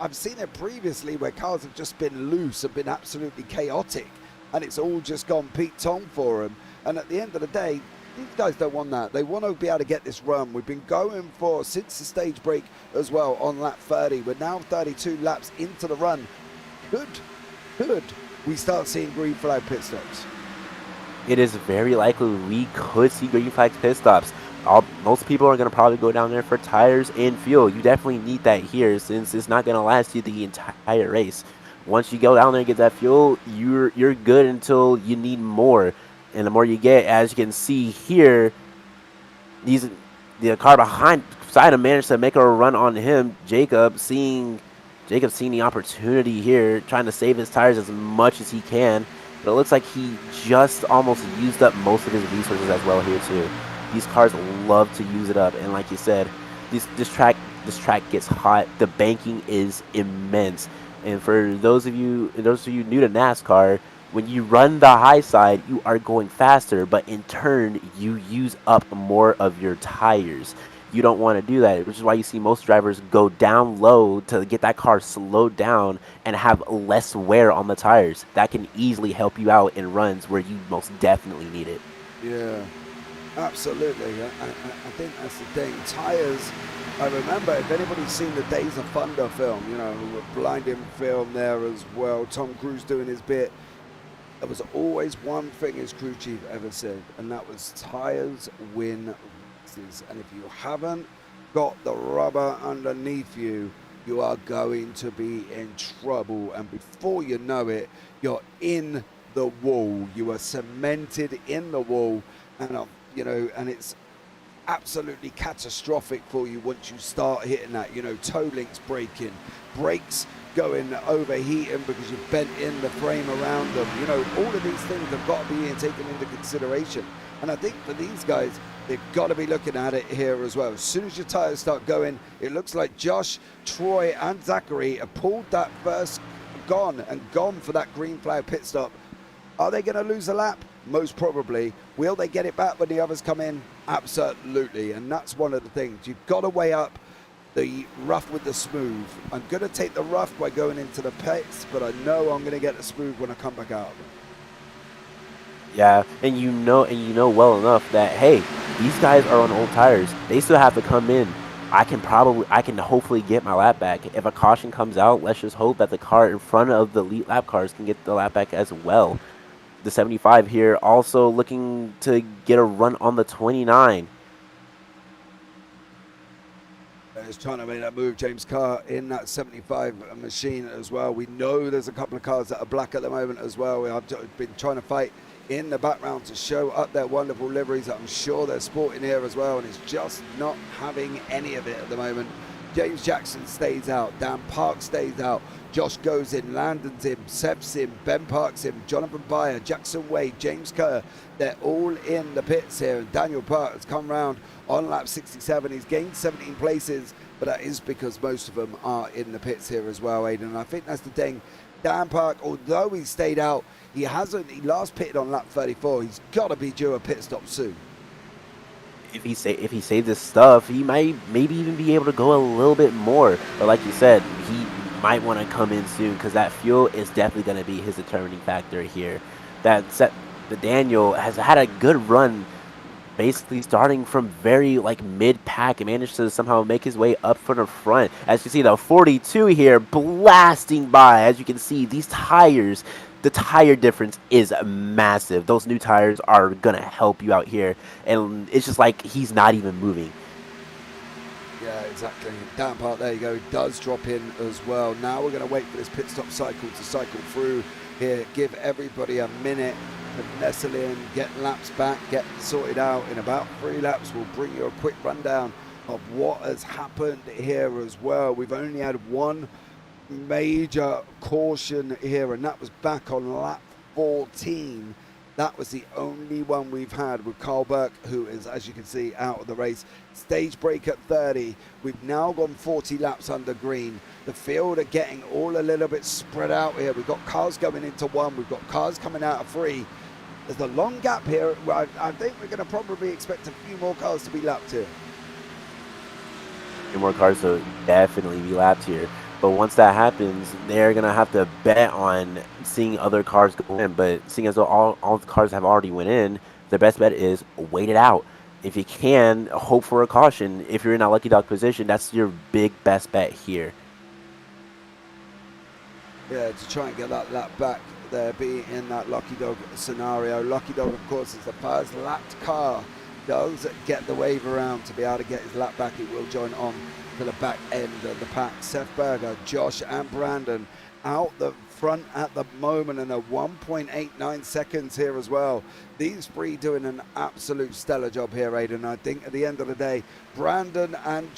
I've seen it previously where cars have just been loose and been absolutely chaotic, and it's all just gone Pete Tong for them. And at the end of the day, these guys don't want that. They want to be able to get this run. We've been going for, since the stage break as well, on lap 30. We're now 32 laps into the run. Could we start seeing green flag pit stops? It is very likely we could see green flag pit stops. Most people are going to probably go down there for tires and fuel. You definitely need that here since it's not going to last you the entire race. Once you go down there and get that fuel, you're good until you need more. And the more you get, as you can see here, the car beside him managed to make a run on him. Jacob seeing the opportunity here, trying to save his tires as much as he can. But it looks like he just almost used up most of his resources as well here too. These cars love to use it up, and like you said, this track gets hot. The banking is immense, and for those of you new to NASCAR, when you run the high side, you are going faster, but in turn, you use up more of your tires. You don't want to do that, which is why you see most drivers go down low to get that car slowed down and have less wear on the tires. That can easily help you out in runs where you most definitely need it. Yeah. Absolutely. I think that's the thing. Tires, I remember, if anybody's seen the Days of Thunder film, you know, blinding film there as well, Tom Cruise doing his bit, there was always one thing his crew chief ever said, and that was tires win races. And if you haven't got the rubber underneath you, you are going to be in trouble. And before you know it, you're in the wall. You are cemented in the wall, and you know, and it's absolutely catastrophic for you once you start hitting that. You know, toe links breaking, brakes going overheating because you've bent in the frame around them. You know, all of these things have got to be taken into consideration. And I think for these guys, they've got to be looking at it here as well. As soon as your tires start going, it looks like Josh, Troy, and Zachary have pulled that first gone for that green flag pit stop. Are they going to lose a lap? Most probably. Will they get it back when the others come in? Absolutely. And that's one of the things. You've got to weigh up the rough with the smooth. I'm going to take the rough by going into the pits, but I know I'm going to get the smooth when I come back out of them. Yeah, and you know well enough that, hey, these guys are on old tires. They still have to come in. I can hopefully get my lap back. If a caution comes out, let's just hope that the car in front of the elite lap cars can get the lap back as well. The 75 here also looking to get a run on the 29. He's trying to make that move, James Carr, in that 75 machine as well. We know there's a couple of cars that are black at the moment as well. I've been trying to fight in the background to show up their wonderful liveries that I'm sure they're sporting here as well, and it's just not having any of it at the moment. James Jackson stays out, Dan Park stays out, Josh goes in, Landon's in, Seb's in, Ben Park's in, Jonathan Byer, Jackson Wade, James Kerr, they're all in the pits here, and Daniel Park has come round on lap 67. He's gained 17 places, but that is because most of them are in the pits here as well, Aidan. And I think that's the thing. Dan Park, although he stayed out, he last pitted on lap 34. He's got to be due a pit stop soon. If he saved his stuff, he might maybe even be able to go a little bit more. But like you said, he might want to come in soon because that fuel is definitely going to be his determining factor here. The Daniel has had a good run, basically starting from very mid-pack and managed to somehow make his way up from the front. As you see, the 42 here blasting by. As you can see, these tires, the tire difference is massive. Those new tires are going to help you out here. And it's just like he's not even moving. Yeah, exactly. Dan Park, there you go, does drop in as well. Now we're going to wait for this pit stop cycle to cycle through here. Give everybody a minute to nestle in, get laps back, get sorted out. In about 3 laps, we'll bring you a quick rundown of what has happened here as well. We've only had one major caution here, and that was back on lap 14. That was the only one we've had with Carl Burke, who is, as you can see, out of the race. Stage break at 30. We've now gone 40 laps under green. The field are getting all a little bit spread out here. We've got cars going into 1. We've got cars coming out of 3. There's a long gap here. I think we're going to probably expect a few more cars to be lapped here. A few more cars to definitely be lapped here. But once that happens, they're going to have to bet on seeing other cars go in. But seeing as though all the cars have already went in, the best bet is wait it out. If you can, hope for a caution. If you're in a lucky dog position, that's your best bet here. Yeah, to try and get that lap back there, be in that lucky dog scenario. Lucky dog, of course, is the first lapped car. Does get the wave around to be able to get his lap back. It will join on to the back end of the pack. Seth Berger, Josh and Brandon out the front at the moment, and a 1.89 seconds here as well. These three doing an absolute stellar job here, Aidan. I think at the end of the day, Brandon and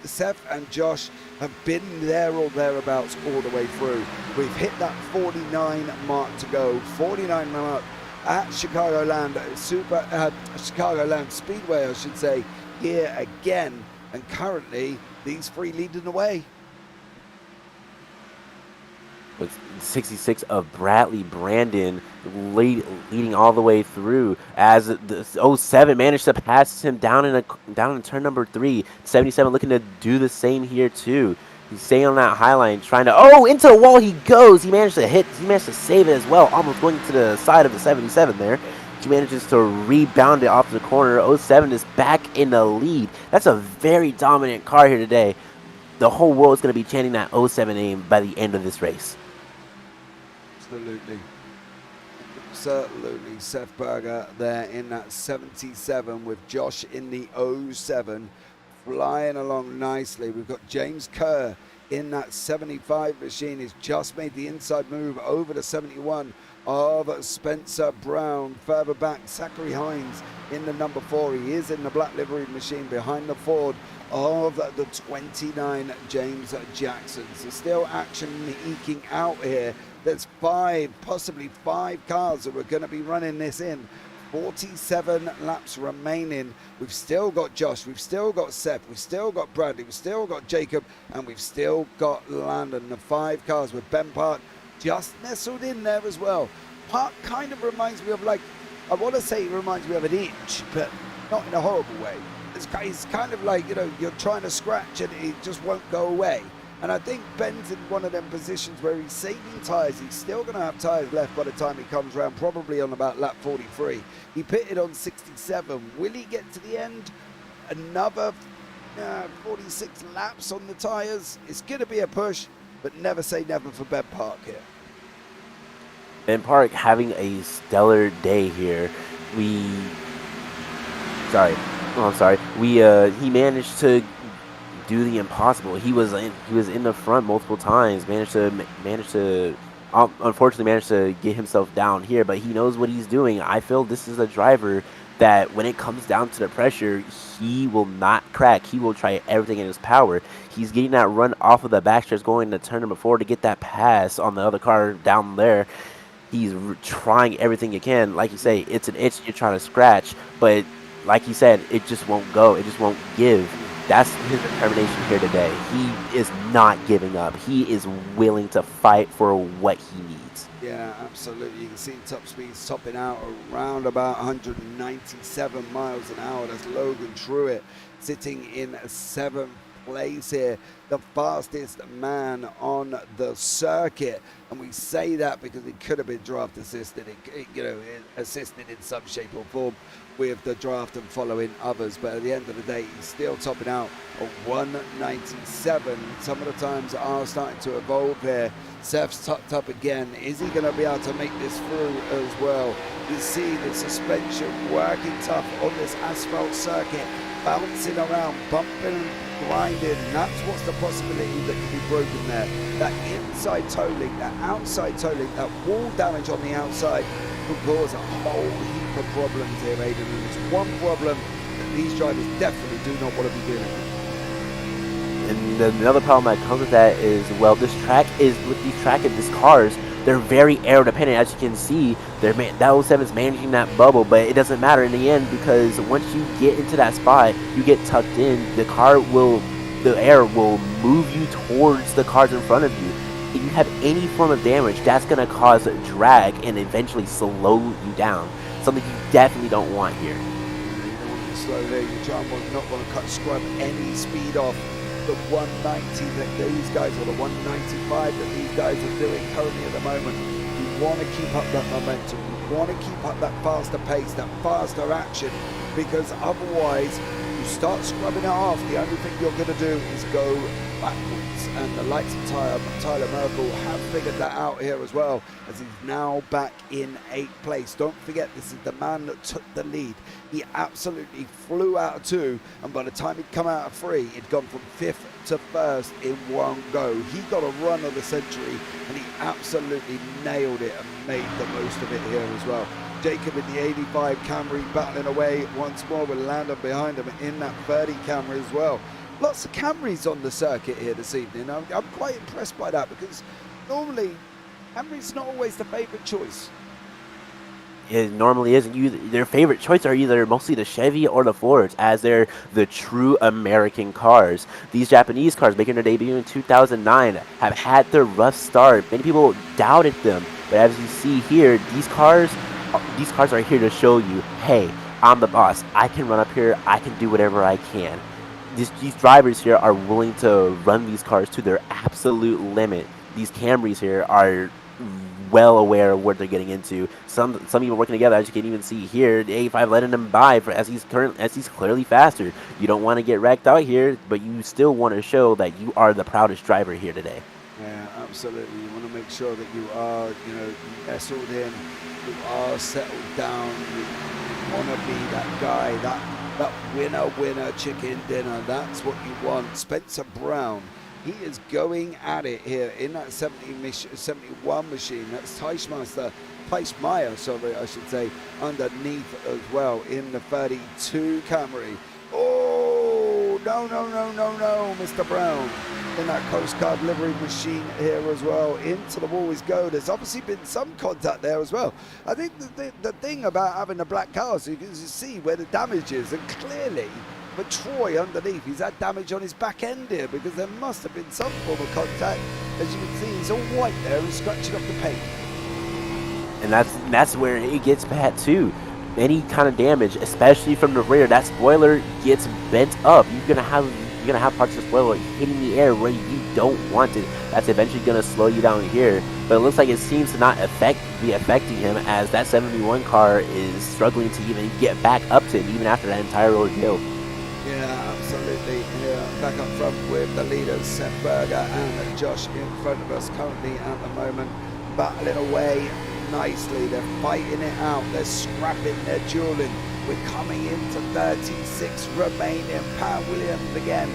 Seth and Josh have been there or thereabouts all the way through. We've hit that 49 mark to go. 49 mark at Chicagoland Chicagoland Speedway, I should say, here again. And currently, these three leading the way. With 66 of Bradley Brandon leading all the way through, as the 07 managed to pass him down in turn number 3. 77 looking to do the same here too. He's staying on that high line, trying to into the wall he goes. He managed to save it as well, almost going to the side of the 77 there. He manages to rebound it off the corner. 07 is back in the lead. That's a very dominant car here today. The whole world is going to be chanting that 07 name by the end of this race. Absolutely. Absolutely. Seth Berger there in that 77 with Josh in the 07, flying along nicely. We've got James Kerr in that 75 machine. He's just made the inside move over the 71 of Spencer Brown. Further back, Zachary Hines in the number 4. He is in the black livery machine behind the Ford of the 29 James Jackson. So still action eking out here. There's 5, possibly 5 cars that we're going to be running this in. 47 laps remaining. We've still got Josh, we've still got Seth, we've still got Bradley, we've still got Jacob, and we've still got Landon. The 5 cars with Ben Park just nestled in there as well. Park kind of reminds me of, like, I want to say it reminds me of an itch, but not in a horrible way. It's kind of like, you know, you're trying to scratch and it just won't go away. And I think Ben's in one of them positions where he's saving tyres. He's still going to have tyres left by the time he comes around, probably on about lap 43. He pitted on 67. Will he get to the end? Another 46 laps on the tyres. It's going to be a push, but never say never for Ben Park here. Ben Park having a stellar day here. He managed to do the impossible. He was in the front multiple times. Unfortunately managed to get himself down here, but he knows what he's doing. I feel this is a driver that when it comes down to the pressure, he will not crack. He will try everything in his power. He's getting that run off of the backstretch going to turn number 4 to get that pass on the other car down there. He's trying everything he can. Like you say, it's an itch you're trying to scratch, but like he said, it just won't go. It just won't give. That's his determination here today. He is not giving up. He is willing to fight for what he needs. Yeah, absolutely. You can see top speeds topping out around about 197 miles an hour. That's Logan Truitt sitting in 7th place here, the fastest man on the circuit. And we say that because he could have been draft assisted, assisted in some shape or form with the draft and following others, but at the end of the day, he's still topping out at 197. Some of the times are starting to evolve here. Seth's tucked up again. Is he going to be able to make this through as well? You see the suspension working tough on this asphalt circuit, bouncing around, bumping and grinding. That's what's the possibility that can be broken there. That inside toe link, that outside toe link, that wall damage on the outside could cause a whole heap of problems here, Aiden. And it's one problem that these drivers definitely do not want to be dealing with. And another problem that comes with that is, well, this cars, they're very aero dependent. As you can see, that 07 is managing that bubble, but it doesn't matter in the end because once you get into that spot, you get tucked in, the air will move you towards the cars in front of you. If you have any form of damage, that's going to cause drag and eventually slow you down. Something you definitely don't want here. You don't want to slow there. You not want to scrub any speed off the 190 that these guys, or the 195 that these guys are doing currently at the moment. You want to keep up that momentum. You want to keep up that faster pace, that faster action, because otherwise you start scrubbing it off. The only thing you're going to do is go backwards. And the likes of Tyler Merkel have figured that out here as well, as he's now back in 8th place. Don't forget, this is the man that took the lead. He absolutely flew out of 2, and by the time he'd come out of 3, he'd gone from 5th to 1st in one go. He got a run of the century, and he absolutely nailed it and made the most of it here as well. Jacob in the 85 Camry battling away once more with Landon behind him in that 30 Camry as well. Lots of Camrys on the circuit here this evening. I'm quite impressed by that because normally Camry's not always the favourite choice. It normally isn't. Their favorite choice are either mostly the Chevy or the Fords, as they're the true American cars. These Japanese cars making their debut in 2009 have had their rough start. Many people doubted them, but as you see here, these cars are here to show you, hey, I'm the boss. I can run up here. I can do whatever I can. These drivers here are willing to run these cars to their absolute limit. These Camrys here are well aware of what they're getting into. Some even working together, as you can even see here. The 85 letting him by as he's clearly faster. You don't want to get wrecked out here, but you still want to show that you are the proudest driver here today. Yeah, absolutely. You want to make sure that you are, nestled in, you are settled down. You want to be that guy, that winner chicken dinner. That's what you want. Spencer Brown, he is going at it here in that 71 machine. That's Teichmeier, sorry, I should say, underneath as well in the 32 Camry. Oh, no, Mr. Brown. In that Coast Guard livery machine here as well. Into the wall we go. There's obviously been some contact there as well. I think the thing about having the black cars, you can see where the damage is, and clearly for Troy underneath, he's had damage on his back end here because there must have been some form of contact. As you can see, he's all white there and scratching up the paint. And that's where it gets bad too. Any kind of damage, especially from the rear, that spoiler gets bent up. You're gonna have parts of the spoiler hitting the air where you don't want it. That's eventually gonna slow you down here. But it looks like it seems to not be affecting him, as that 71 car is struggling to even get back up to him even after that entire ordeal. Yeah, absolutely. Yeah, back up front with the leaders, Seth Berger and Josh in front of us currently at the moment, battling away nicely. They're fighting it out. They're scrapping. They're dueling. We're coming into 36 remaining. Pat Williams again.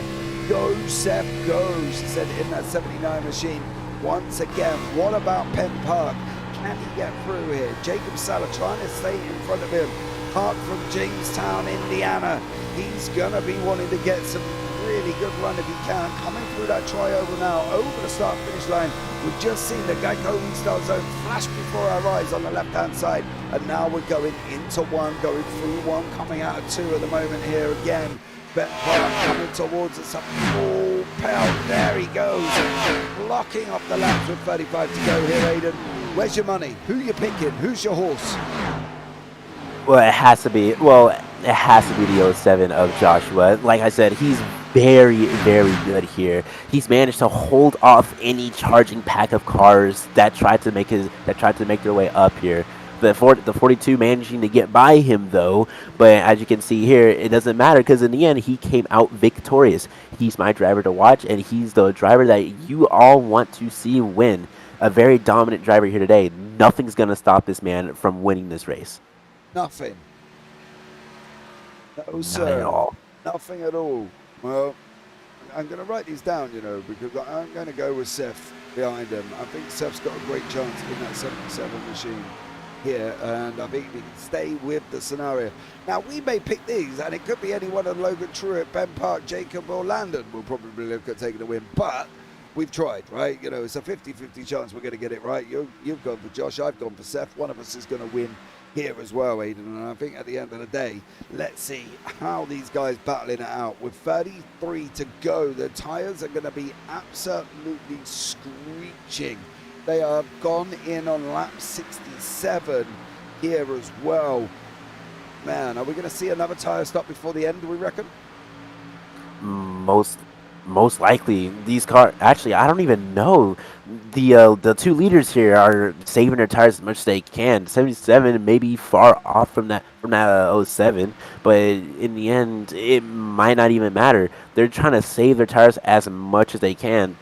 Go, Seth, go, she said in that 79 machine. Once again, what about Penn Park? Can he get through here? Jacob Sala trying to stay in front of him. Park from Jamestown, Indiana. He's going to be wanting to get some really good run if he can. Coming through that trioval now, over the start-finish line. We've just seen the Geico restart zone flash before our eyes on the left-hand side. And now we're going into one, going through one, coming out of two at the moment here again. Ben Park coming towards us, a full pelt. There he goes, blocking off the laps with 35 to go here, Aiden. Where's your money? Who you picking? Who's your horse? Well, it has to be the 07 of Joshua. Like I said, he's very, very good here. He's managed to hold off any charging pack of cars that tried to make their way up here. The 42 managing to get by him though, but as you can see here, it doesn't matter because in the end he came out victorious. He's my driver to watch, and he's the driver that you all want to see win. A very dominant driver here today. Nothing's gonna stop this man from winning this race. Nothing. No, sir. Not at all. Nothing at all. Well, I'm going to write these down, because I'm going to go with Seth behind him. I think Seth's got a great chance in that 77 machine here, and I think we can stay with the scenario. Now, we may pick these, and it could be any one of Logan Truett, Ben Park, Jacob, or Landon will probably look at taking the win, but we've tried, right? It's a 50-50 chance we're going to get it right. You've gone for Josh, I've gone for Seth. One of us is going to win here as well, Aiden, and I think at the end of the day, let's see how these guys battling it out. With 33 to go, the tyres are going to be absolutely screeching. They are gone in on lap 67 here as well. Man, are we going to see another tyre stop before the end, do we reckon? Most likely. These cars, actually, I don't even know. The two leaders here are saving their tires as much as they can. 77 may be far off from that 07, but in the end, it might not even matter. They're trying to save their tires as much as they can.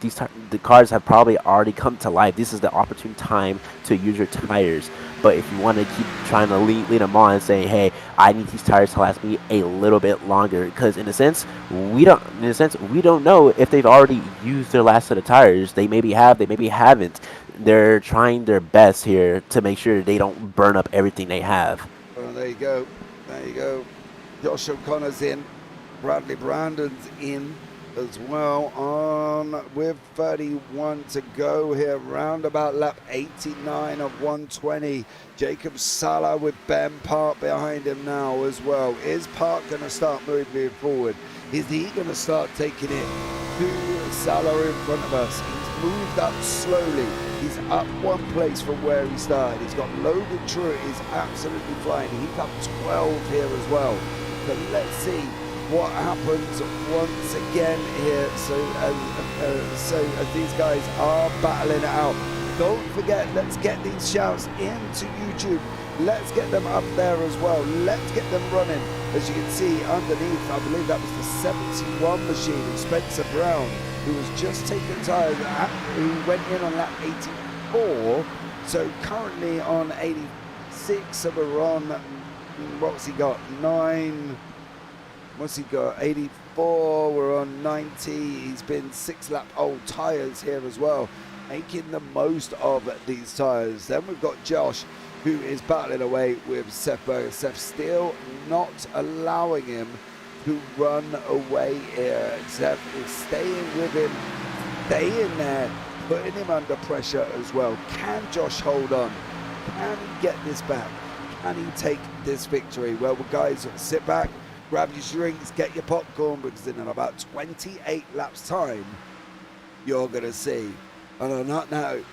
The cars have probably already come to life. This is the opportune time to use your tires. But if you want to keep trying to lead them on and say, hey, I need these tires to last me a little bit longer, because in a sense we don't know if they've already used their last set of tires. They maybe have, they maybe haven't. They're trying their best here to make sure they don't burn up everything they have. Well, there you go. Josh O'Connor's in. Bradley Brandon's in as well, on with 31 to go here, round about lap 89 of 120. Jacob Sala with Ben Park behind him now as well. Is Park going to start moving forward? Is he going to start taking it to Sala in front of us? He's moved up slowly. He's up one place from where he started. He's got Logan Truett. He's absolutely flying. He's up 12 here as well. So let's see what happens once again here. So as these guys are battling it out, Don't forget, let's get these shouts into YouTube. Let's get them up there as well. Let's get them running. As you can see underneath, I believe that was the 71 machine, Spencer Brown, who was just taking tires, who went in on lap 84. So currently on 86, so we're on, what's he got? 9, what's he got? 84, we're on 90. He's been 6 lap old tires here as well, making the most of these tires. Then we've got Josh, who is battling away with Seth Berger. Seth still not allowing him to run away here. Seth is staying with him, staying there, putting him under pressure as well. Can Josh hold on? Can he get this back? Can he take this victory? Well, guys, sit back, grab your drinks, get your popcorn, because in about 28 laps time, you're going to see. And on that note,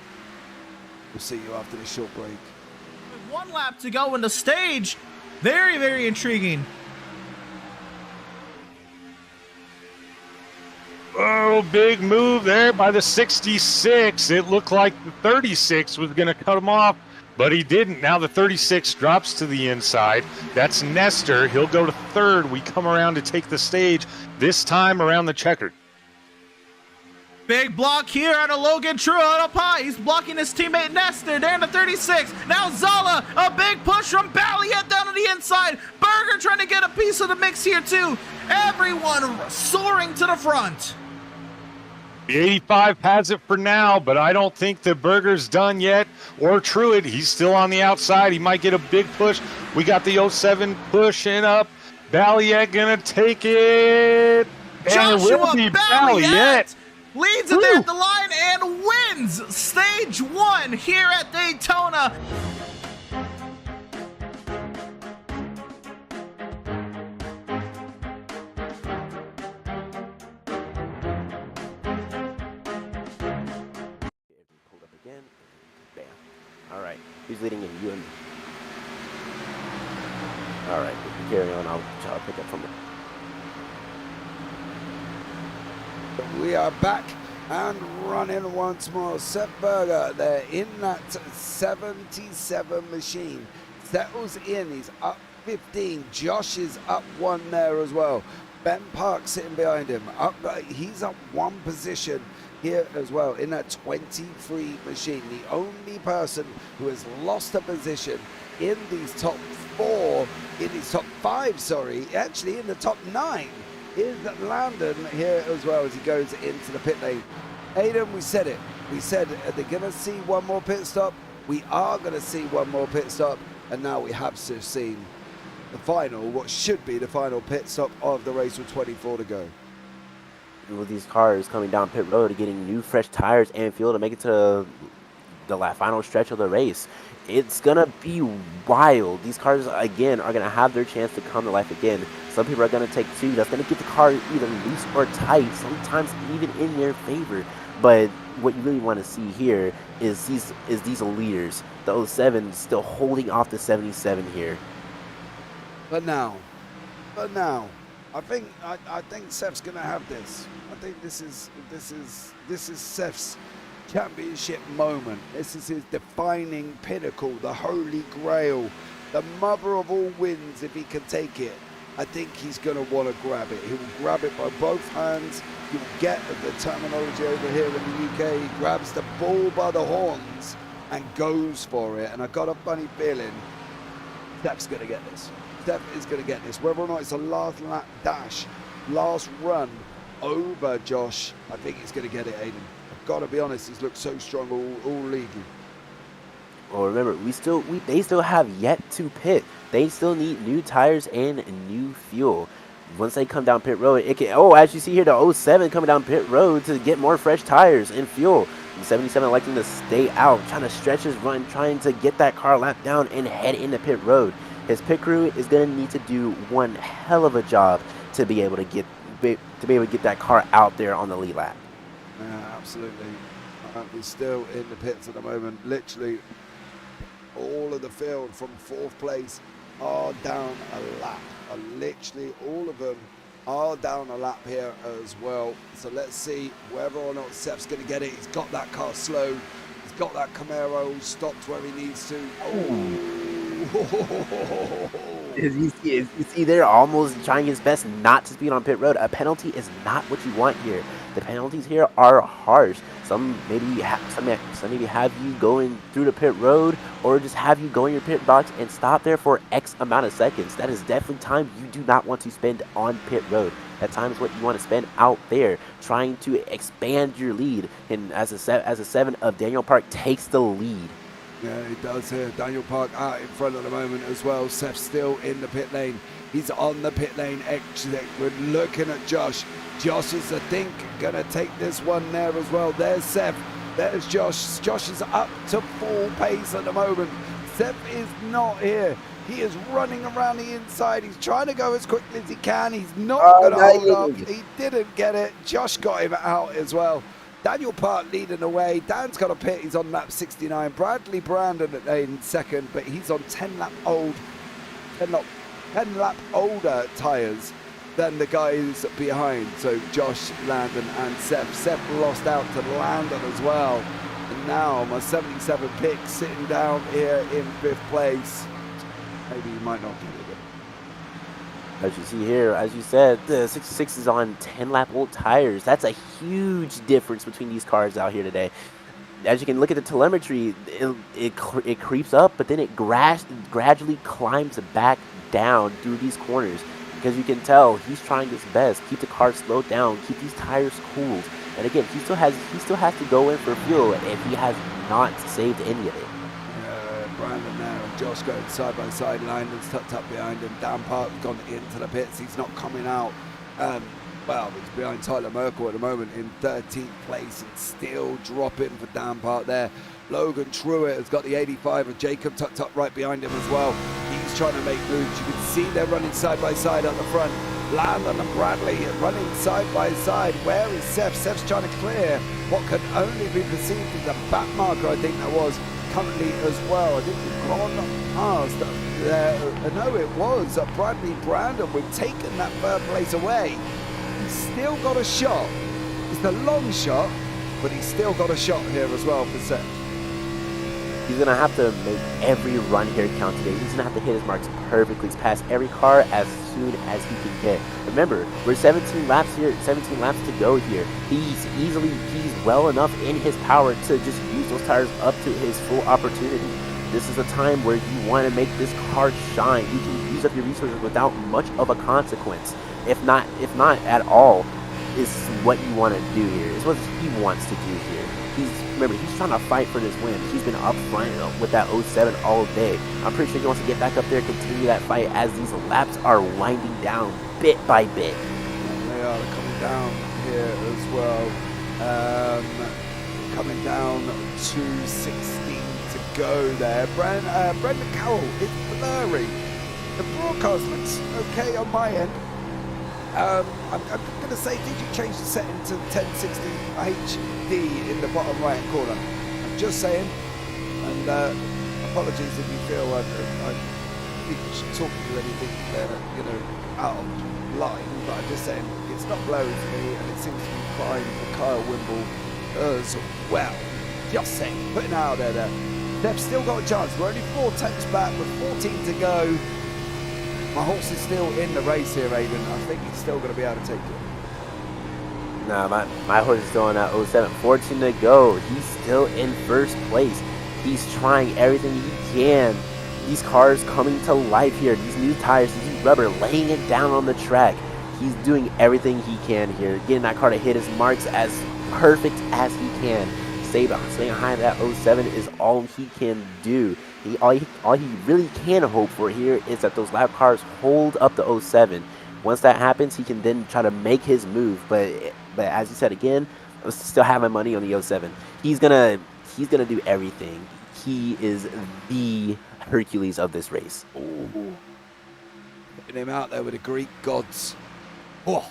we'll see you after this short break. With 1 lap to go in the stage, very, very intriguing. Oh, big move there by the 66. It looked like the 36 was going to cut him off, but he didn't. Now the 36 drops to the inside. That's Nestor. He'll go to third. We come around to take the stage, this time around the checkered. Big block here out of Logan True up high. He's blocking his teammate Nestor there in the 36. Now Zala, a big push from Balliet down to the inside. Berger trying to get a piece of the mix here too. Everyone soaring to the front. The 85 has it for now, but I don't think that Berger's done yet, or Truitt. He's still on the outside. He might get a big push. We got the 07 pushing up. Balliet gonna take it. Joshua Balliet leads it there Woo! at the line and wins stage 1 here at Daytona. Pulled up again. Bam. All right. Who's leading in UMB? All right. We can carry on. I'll pick up from there. We are back and running once more. Seth Berger there in that 77 machine. Settles in. He's up 15. Josh is up 1 there as well. Ben Park sitting behind him. He's up 1 position here as well in that 23 machine. The only person who has lost a position in these top 4, in these top 5, sorry, actually in the top 9, is Landon here as well as he goes into the pit lane. Aiden, we said it. We said, are they going to see 1 more pit stop? We are going to see 1 more pit stop, and now we have seen the final, what should be the final pit stop of the race with 24 to go. With these cars coming down pit road, getting new fresh tires and fuel to make it to the final stretch of the race, it's gonna be wild. These cars again are gonna have their chance to come to life again. Some people are gonna take 2. That's gonna get the car either loose or tight, sometimes even in their favor. But what you really want to see here is these leaders, the 07 still holding off the 77 here. But now, I think Seth's gonna have this. I think this is Seth's championship moment. This is his defining pinnacle, the holy grail, the mother of all wins if he can take it. I think he's gonna want to grab it. He will grab it by both hands. He'll get the terminology over here in the UK. He grabs the bull by the horns and goes for it. And I got a funny feeling Seth's gonna get this. Steph is going to get this. Whether or not it's a last lap dash, last run over Josh, I think he's going to get it, Aiden. I've got to be honest, he's looked so strong all league. Well, remember, they still have yet to pit. They still need new tires and new fuel. Once they come down pit road, as you see here, the 07 coming down pit road to get more fresh tires and fuel. The 77 electing to stay out, trying to stretch his run, trying to get that car lapped down and head into pit road. His pit crew is going to need to do one hell of a job to be able to get that car out there on the lead lap. Yeah, absolutely. We're still in the pits at the moment. Literally, all of the field from 4th place are down a lap. Literally, all of them are down a lap here as well. So let's see whether or not Seth's going to get it. He's got that car slow. He's got that Camaro stopped where he needs to. You see, they're almost trying his best not to speed on pit road. A penalty is not what you want here. The penalties here are harsh. Some maybe have you going through the pit road, or just have you go in your pit box and stop there for X amount of seconds. That is definitely time you do not want to spend on pit road. That time is what you want to spend out there trying to expand your lead. And as a 7 of Daniel Park takes the lead. Yeah, he does here. Daniel Park out in front at the moment as well. Seth's still in the pit lane. He's on the pit lane exit. We're looking at Josh. Josh is, I think, going to take this one there as well. There's Seth. There's Josh. Josh is up to full pace at the moment. Seth is not here. He is running around the inside. He's trying to go as quickly as he can. He's not going to hold up. He didn't get it. Josh got him out as well. Daniel Park leading the way. Dan's got a pit. He's on lap 69. Bradley Brandon in second, but he's on 10 lap older tyres than the guys behind. So Josh, Landon, and Seth. Seth lost out to Landon as well. And now my 77 pick sitting down here in 5th place. Maybe he might not get it. As you see here, as you said, the 66 is on 10-lap old tires. That's a huge difference between these cars out here today. As you can look at the telemetry, it creeps up, but then it gradually climbs back down through these corners. Because you can tell he's trying his best, keep the car slowed down, keep these tires cooled. And again, he still has to go in for fuel, and he has not saved any of it. Brandon there and Josh going side by side. Landon's tucked up behind him. Dan Park's gone into the pits. He's not coming out. Well, he's behind Tyler Merkel at the moment in 13th place and still dropping for Dan Park there. Logan Truitt has got the 85 of Jacob tucked up right behind him as well. He's trying to make moves. You can see they're running side by side at the front. Landon and Bradley running side by side. Where is Seth? Seth's trying to clear what can only be perceived as a back marker, I think that was. Currently as well. I think we've gone past there. No, it was Bradley Brandon. We've taken that 3rd place away. He's still got a shot. It's the long shot, but he's still got a shot here as well for Seth. He's going to have to make every run here count today. He's going to have to hit his marks perfectly. He's passed every car as soon as he can get. Remember, we're 17 laps here, 17 laps to go here. He's well enough in his power to just use those tires up to his full opportunity. This is a time where you want to make this car shine. You can use up your resources without much of a consequence. If not at all, is what you want to do here. It's what he wants to do here. Remember, he's trying to fight for this win. He's been up front with that 07 all day. I'm pretty sure he wants to get back up there and continue that fight as these laps are winding down bit by bit. They are coming down here as well. Coming down to 16 to go there. Brendan Carroll, it's blurry. The broadcast looks okay on my end. I'm going to say, did you change the setting to 1060 HD in the bottom right corner? I'm just saying, and apologies if you feel I'm talking to anything out of line, but I'm just saying it's not blurry for me, and it seems to be fine for Kyle Wimble as well. Just saying, putting out there. They've still got a chance. We're only 4 tenths back with 14 to go. My horse is still in the race here, Aiden. I think he's still going to be able to take it. Nah, my horse is still in that 07. 14 to go. He's still in 1st place. He's trying everything he can. These cars coming to life here. These new tires, these new rubber, laying it down on the track. He's doing everything he can here. Getting that car to hit his marks as perfect as he can. Staying behind that 07 is all he can do. All he really can hope for here is that those lap cars hold up the 07. Once that happens, he can then try to make his move. But as you said again, I still have my money on the 07. He's gonna do everything. He is the Hercules of this race. Ooh. Putting him out there with the Greek gods. Oh.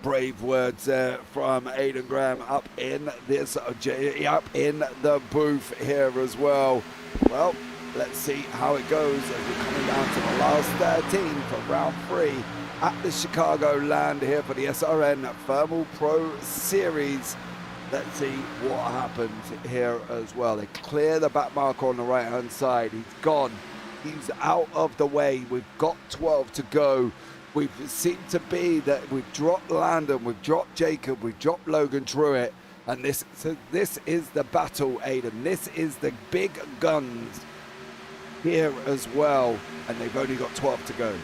Brave words there from Aidan Graham up in the booth here as well. Well, let's see how it goes as we're coming down to the last 13 for round 3 at the Chicagoland here for the SRN ThermoPro Series. Let's see what happens here as well. They clear the back marker on the right-hand side. He's gone. He's out of the way. We've got 12 to go. We've seemed to be that we've dropped Landon, we've dropped Jacob, we've dropped Logan Truitt. And this is the battle, Aiden. This is the big guns here as well. And they've only got 12 to go.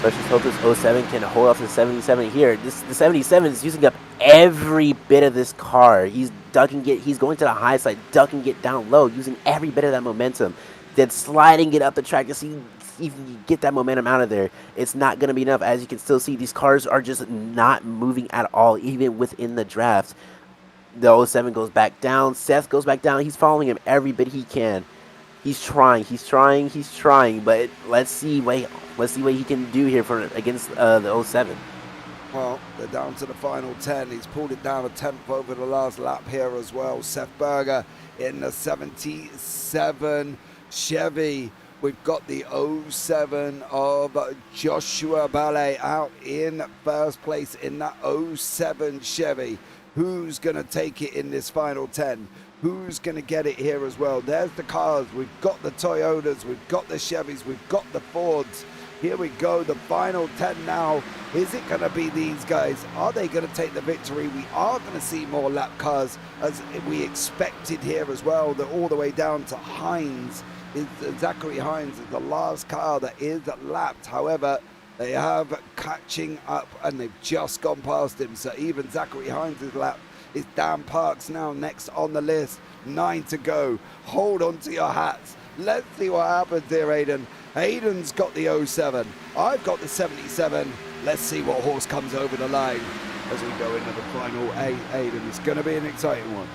Let's just hope this 07 can hold off the 77 here. The 77 is using up every bit of this car. He's he's going to the high side, ducking it down low, using every bit of that momentum. Then sliding it up the track to see if you can get that momentum out of there. It's not going to be enough. As you can still see, these cars are just not moving at all, even within the draft. The 07 goes back down. Seth goes back down. He's following him every bit he can. He's trying, but let's see what he can do here against the 07. Well, they're down to the final 10. He's pulled it down a tenth over the last lap here as well. Seth Berger in the 77 Chevy. We've got the 07 of Joshua Ballet out in first place in that 07 Chevy. Who's going to take it in this final 10? Who's going to get it here as well? There's the cars. We've got the Toyotas. We've got the Chevys. We've got the Fords. Here we go. The final 10 now. Is it going to be these guys? Are they going to take the victory? We are going to see more lap cars as we expected here as well. They're all the way down to Hines. Zachary Hines is the last car that is lapped. However, they have catching up and they've just gone past him. So even Zachary Hines' lap is Dan Parks now next on the list. 9 to go. Hold on to your hats. Let's see what happens here, Aiden. Aiden's got the 07. I've got the 77. Let's see what horse comes over the line as we go into the final 8. Aiden, it's going to be an exciting one.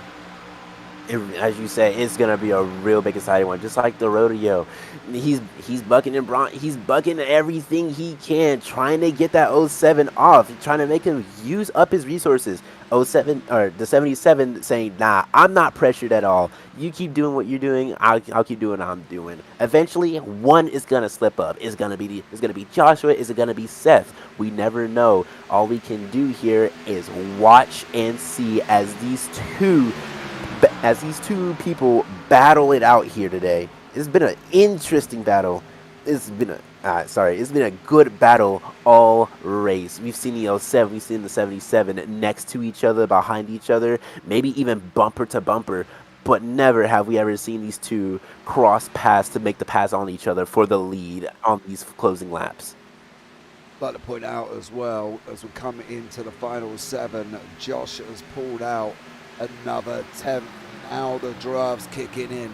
As you say, it's gonna be a real big exciting one, just like the rodeo. He's bucking and he's bucking everything he can, trying to get that 07 off, trying to make him use up his resources. 07 or the 77 saying, nah, I'm not pressured at all. You keep doing what you're doing, I'll keep doing what I'm doing. Eventually, one is gonna slip up. It's gonna be Joshua. Is it gonna be Seth? We never know. All we can do here is watch and see as these two people battle it out here today. It's been an interesting battle. It's been a good battle all race. We've seen the 07, we've seen the 77 next to each other, behind each other, maybe even bumper to bumper, but never have we ever seen these two cross paths to make the pass on each other for the lead on these closing laps. I'd like to point out as well, as we come into the final 7, Josh has pulled out another 10th. Now the draft's kicking in.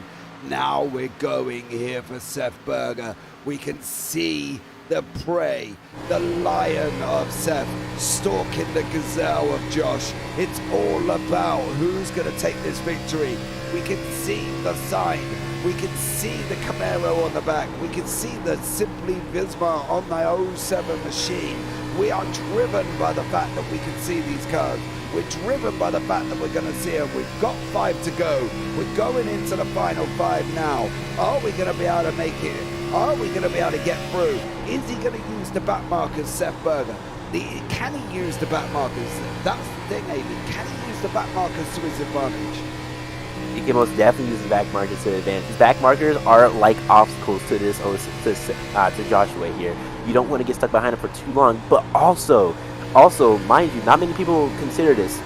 Now we're going here for Seth Berger. We can see the prey, the lion of Seth, stalking the gazelle of Josh. It's all about who's going to take this victory. We can see the sign. We can see the Camaro on the back. We can see the Simply Visma on the 07 machine. We are driven by the fact that we can see these cars. We're driven by the fact that we're going to see them. We've got 5 to go. We're going into the final 5 now. Are we going to be able to make it? Are we going to be able to get through? Is he going to use the back markers, Seth Berger? Can he use the back markers? That's the thing, Aiden. Can he use the back markers to his advantage? He can most definitely use the back markers to advantage. His back markers are like obstacles to this to Joshua here. You don't want to get stuck behind him for too long, but also, mind you, not many people consider this.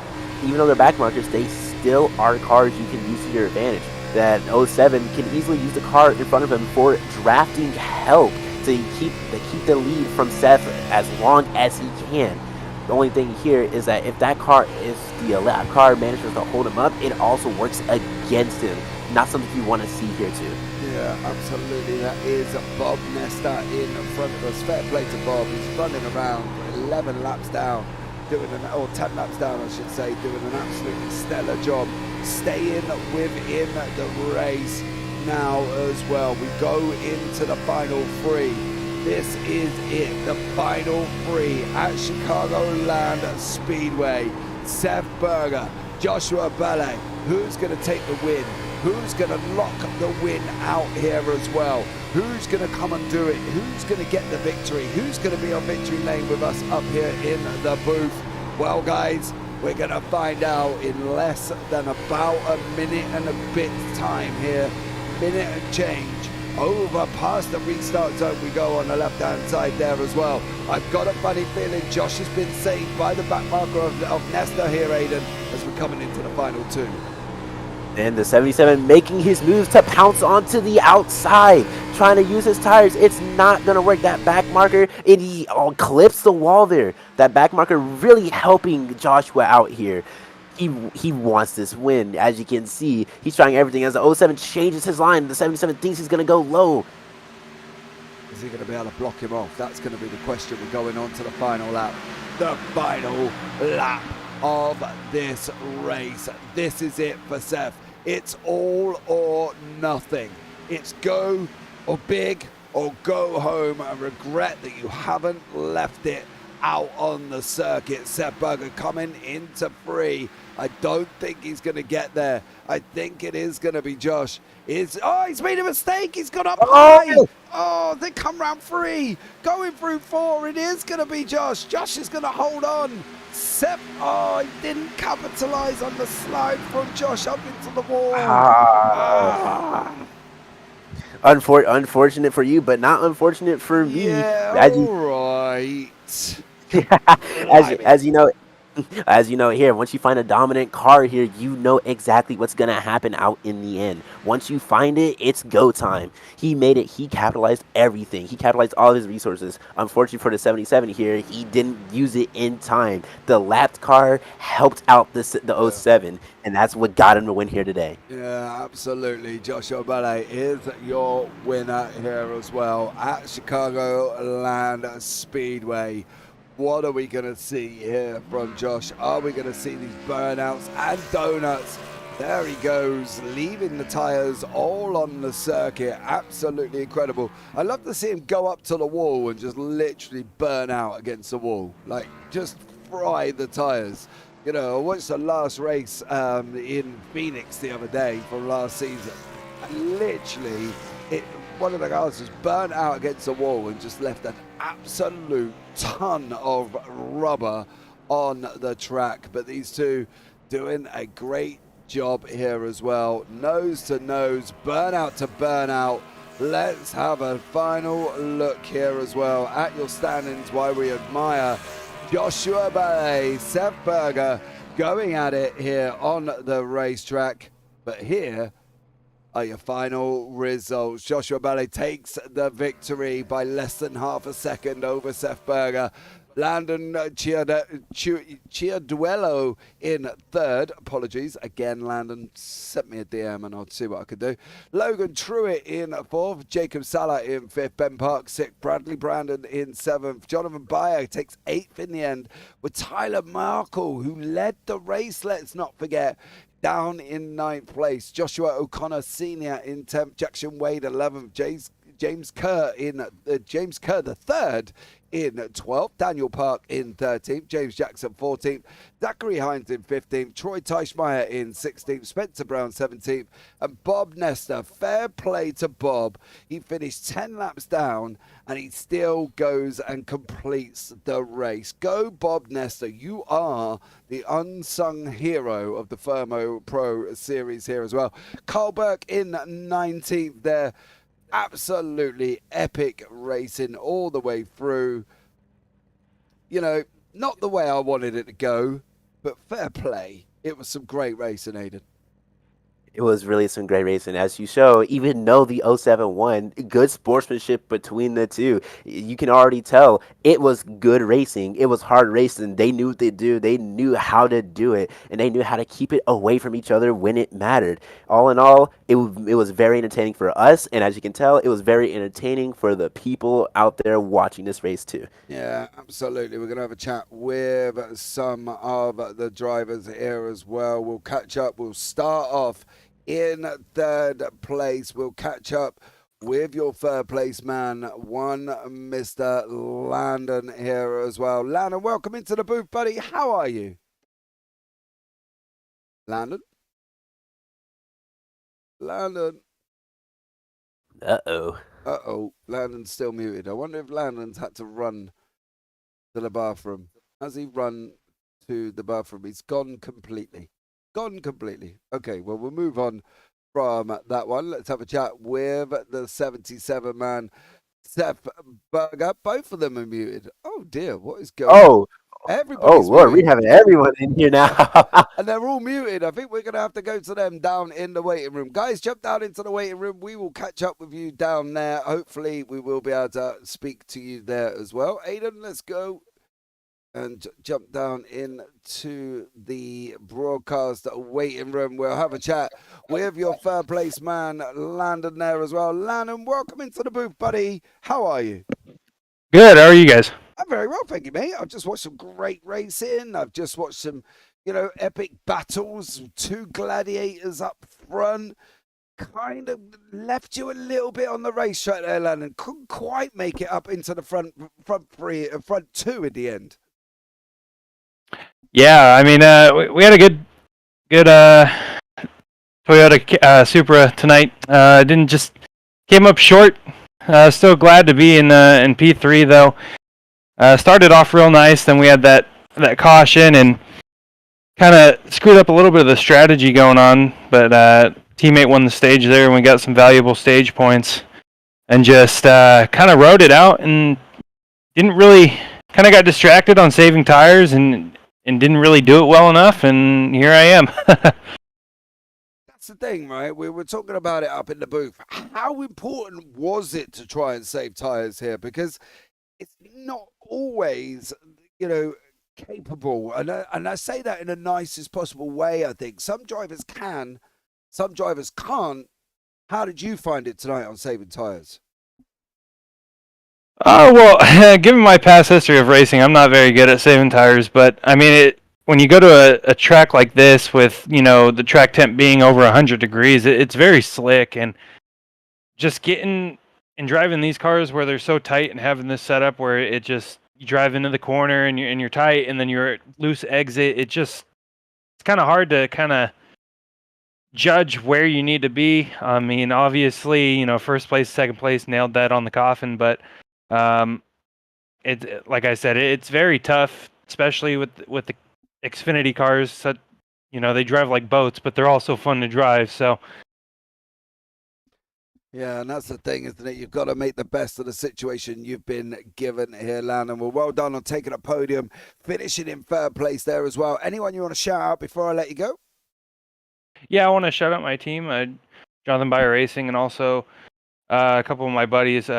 Even though they're back markers, they still are cars you can use to your advantage. That 07 can easily use the car in front of him for drafting help to keep the lead from Seth as long as he can. The only thing here is that if the lap car manages to hold him up, it also works against him. Not something you want to see here too. Yeah, absolutely. That is Bob Nesta in front of us. Fair play to Bob. He's running around 11 laps down, or 10 laps down, I should say, doing an absolutely stellar job, staying within the race now as well. We go into the final 3. This is it, the final 3 at Chicagoland Speedway. Seth Berger, Joshua Ballet. Who's going to take the win? Who's going to lock the win out here as well? Who's going to come and do it? Who's going to get the victory? Who's going to be on victory lane with us up here in the booth? Well, guys, We're going to find out in less than about a minute and a bit time here. Minute and change. Over past the restart zone we go on the left-hand side there as well. I've got a funny feeling Josh has been saved by the back marker of Nesta here, Aiden, as we're coming into the final two. And the 77 making his moves to pounce onto the outside, trying to use his tires. It's not going to work. That back marker, he clips the wall there. That back marker really helping Joshua out here. He wants this win. As you can see, he's trying everything. As the 07 changes his line, the 77 thinks he's going to go low. Is he going to be able to block him off? That's going to be the question. We're going on to the final lap. The final lap of this race. This is it for Seth. It's all or nothing. It's go or big or go home and regret that you haven't left it out on the circuit. Seth Berger coming into free. I don't think he's going to get there. I think it is going to be Josh. He's made a mistake. He's gone up high. Oh, they come round three. Going through four. It is going to be Josh. Josh is going to hold on. Seth, he didn't capitalize on the slide from Josh up into the wall. Unfortunate for you, but not unfortunate for me. Yeah, all right. As you know here, once you find a dominant car here, you know exactly what's going to happen out in the end. Once you find it, it's go time. He made it. He capitalized everything. He capitalized all of his resources. Unfortunately for the 77 here, he didn't use it in time. The lapped car helped out the 07, and that's what got him to win here today. Yeah, absolutely. Joshua Ballet is your winner here as well at Chicagoland Speedway. What are we going to see here from Josh? Are we going to see these burnouts and donuts? There he goes, leaving the tires all on the circuit. Absolutely incredible. I love to see him go up to the wall and just literally burn out against the wall. Like, just fry the tires. You know, I watched the last race in Phoenix the other day from last season. And literally, one of the guys was burnt out against the wall and just left an absolute ton of rubber on the track. But these two doing a great job here as well. Nose to nose, burnout to burnout. Let's have a final look here as well at your standings while we admire Joshua Ballet, Seth Berger going at it here on the racetrack. But here are your final results. Joshua Ballet takes the victory by less than half a second over Seth Berger. Landon Chiaduello in third. Apologies. Again, Landon, sent me a DM and I'll see what I can do. Logan Truitt in fourth. Jacob Sala in fifth. Ben Park sixth. Bradley Brandon in seventh. Jonathan Bayer takes eighth in the end with Tyler Markle, who led the race, let's not forget, down in ninth place. Joshua O'Connor Sr. in 10th. Jackson Wade 11th. James Kerr the third in 12th. Daniel Park in 13th. James Jackson 14th. Zachary Hines in 15th. Troy Teichmeyer in 16th. Spencer Brown 17th. And Bob Nesta. Fair play to Bob. He finished 10 laps down and he still goes and completes the race. Go Bob Nesta. You are the unsung hero of the ThermoPro series here as well. Carl Burke in 19th there. Absolutely epic racing all the way through. You know, not the way I wanted it to go, but fair play. It was some great racing, Aiden. It was really some great racing, as you show. Even though the 07 won, good sportsmanship between the two. You can already tell it was good racing. It was hard racing. They knew what they do. They knew how to do it, and they knew how to keep it away from each other when it mattered. All in all, it was very entertaining for us, and as you can tell, it was very entertaining for the people out there watching this race too. Yeah, absolutely. We're going to have a chat with some of the drivers here as well. We'll catch up. We'll start off in third place. We'll catch up with your third place man, one Mr. Landon here as well. Landon, welcome into the booth, buddy. How are you? Landon? Uh-oh. Landon's still muted. I wonder if Landon's had to run to the bathroom. Has he run to the bathroom. He's gone completely. Gone completely. Okay, well, we'll move on from that one. Let's have a chat with the 77 man, Seth Berger. Both of them are muted. Oh dear, what is going on? Oh, Everybody's Lord, we muted. have everyone in here now. And they're all muted. I think we're going to have to go to them down in the waiting room. Guys, jump down into the waiting room. We will catch up with you down there. Hopefully, we will be able to speak to you there as well. Aiden, let's go and jump down into the broadcast waiting room. We'll have a chat with your third place man, Landon, there as well. Landon, welcome into the booth, buddy. How are you? Good. How are you guys? I'm very well, thank you, mate. I've just watched some great racing. I've just watched some, epic battles. 2 gladiators up front. Kind of left you a little bit on the racetrack there, Landon. Couldn't quite make it up into the front 2 in the end. Yeah, I mean, we had a good Toyota Supra tonight. Didn't just came up short. Still glad to be in P3 though. Started off real nice, then we had that caution and kind of screwed up a little bit of the strategy going on. But teammate won the stage there, and we got some valuable stage points, and just kind of rode it out and didn't really kind of got distracted on saving tires and didn't really do it well enough. And here I am. That's the thing, right? We were talking about it up in the booth. How important was it to try and save tires here? Because it's not always, capable. And I say that in the nicest possible way, I think. Some drivers can, some drivers can't. How did you find it tonight on saving tires? Oh, well, given my past history of racing, I'm not very good at saving tires. But, I mean, when you go to a track like this with, the track temp being over 100 degrees, it's very slick. And just getting and driving these cars where they're so tight and having this setup where it just, you drive into the corner and you're tight and then you're loose exit, it's kind of hard to kind of judge where you need to be. I mean, obviously, first place, second place, nailed that on the coffin, but it like I said, it's very tough, especially with the Xfinity cars. So, they drive like boats, but they're also fun to drive. So yeah, and that's the thing, isn't it? You've got to make the best of the situation you've been given here, Landon. Well, well done on taking a podium, finishing in third place there as well. Anyone you want to shout out before I let you go? yeah, I want to shout out my team, Jonathan iRacing, and also a couple of my buddies,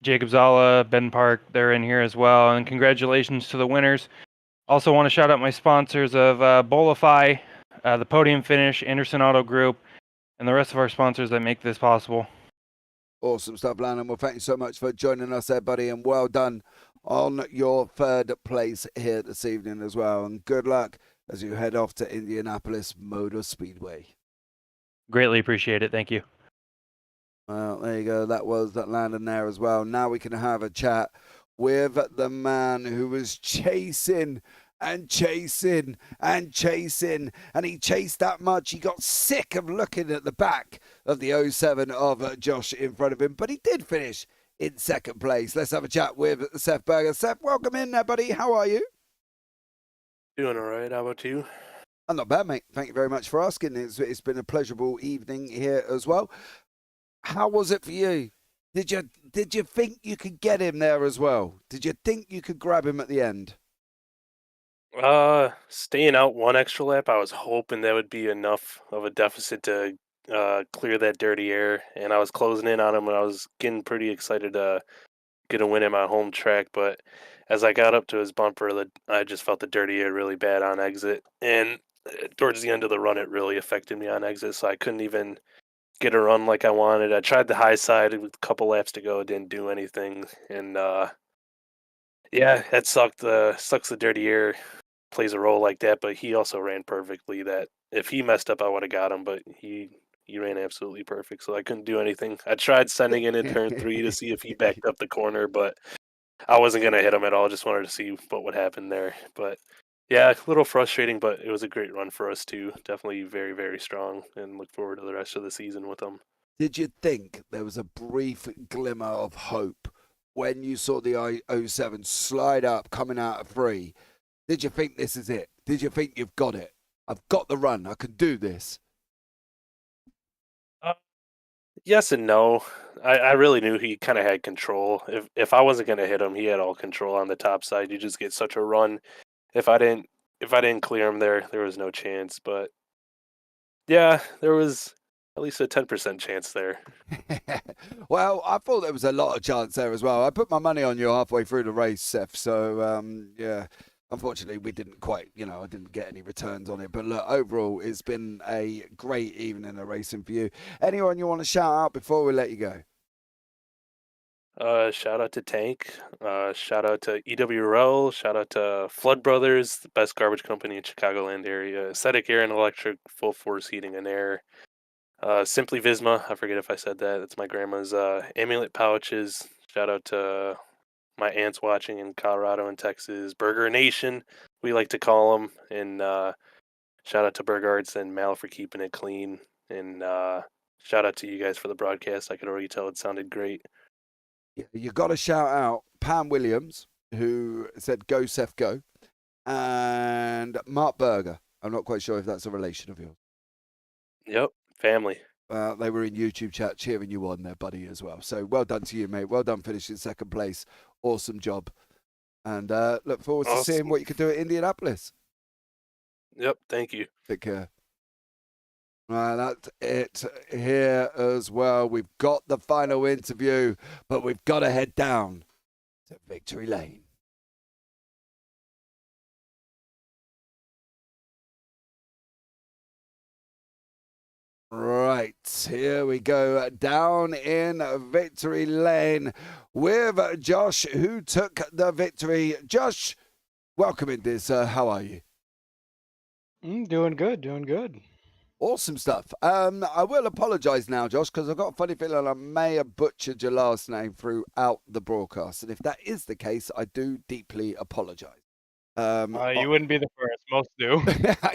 Jacob Zala, Ben Park. They're in here as well, and congratulations to the winners. Also want to shout out my sponsors of Bolify, the Podium Finish, Anderson Auto Group, and the rest of our sponsors that make this possible. Awesome stuff, Landon. Well, thank you so much for joining us there, buddy, and well done on your third place here this evening as well. And good luck as you head off to Indianapolis Motor Speedway. Greatly appreciate it. Thank you. Well, there you go. That was that Landon there as well. Now we can have a chat with the man who was chasing and chasing and chasing, and he chased that much he got sick of looking at the back of the 07 of Josh in front of him, but he did finish in second place. Let's have a chat with Seth Berger. Seth, welcome in there, buddy. How are you? Doing all right. How about you? I'm not bad, mate. Thank you very much for asking. It's been a pleasurable evening here as well. How was it for you? Did you think you could get him there as well? Did you think you could grab him at the end? Staying out one extra lap, I was hoping that would be enough of a deficit to clear that dirty air, and I was closing in on him, and I was getting pretty excited to get a win at my home track. But as I got up to his bumper, I just felt the dirty air really bad on exit, and towards the end of the run, it really affected me on exit, so I couldn't even get a run like I wanted. I tried the high side with a couple laps to go, it didn't do anything, and yeah, that sucked. Sucks the dirty air plays a role like that, but he also ran perfectly. That if he messed up, I would have got him, but he ran absolutely perfect, so I couldn't do anything. I tried sending in turn 3 to see if he backed up the corner, but I wasn't going to hit him at all. Just wanted to see what would happen there. But yeah, a little frustrating, but it was a great run for us too. Definitely very, very strong, and look forward to the rest of the season with him. Did you think there was a brief glimmer of hope when you saw the 07 slide up coming out of 3? Did you think this is it? Did you think you've got it? I've got the run. I can do this. Yes and no. I really knew he kind of had control. If I wasn't going to hit him, he had all control on the top side. You just get such a run. If I didn't clear him there was no chance. But yeah, there was at least a 10% chance there. Well, I thought there was a lot of chance there as well. I put my money on you halfway through the race, Seth. So, yeah, unfortunately, we didn't quite, I didn't get any returns on it. But look, overall, it's been a great evening of racing for you. Anyone you want to shout out before we let you go? Shout out to Tank. Shout out to EWRL. Shout out to Flood Brothers, the best garbage company in Chicagoland area. Aesthetic Air and Electric, full force heating and air. Simply Visma. I forget if I said that. That's my grandma's. Amulet pouches. Shout out to my aunts watching in Colorado and Texas. Burger Nation, we like to call them. And shout out to Burger Arts and Mal for keeping it clean. And shout out to you guys for the broadcast. I could already tell it sounded great. You got to shout out Pam Williams, who said "Go Seth, go," and Mark Berger. I'm not quite sure if that's a relation of yours. Yep, family. They were in YouTube chat cheering you on there, buddy, as well. So well done to you, mate. Well done finishing second place. Awesome job. And look forward to seeing what you can do at Indianapolis. Yep, thank you. Take care. That's it here as well. We've got the final interview, but we've got to head down to Victory Lane. Right, here we go down in Victory Lane with Josh, who took the victory. Josh, welcome in this. How are you? Doing good, doing good. Awesome stuff. I will apologise now, Josh, because I've got a funny feeling I may have butchered your last name throughout the broadcast. And if that is the case, I do deeply apologise. You wouldn't be the first. Most do.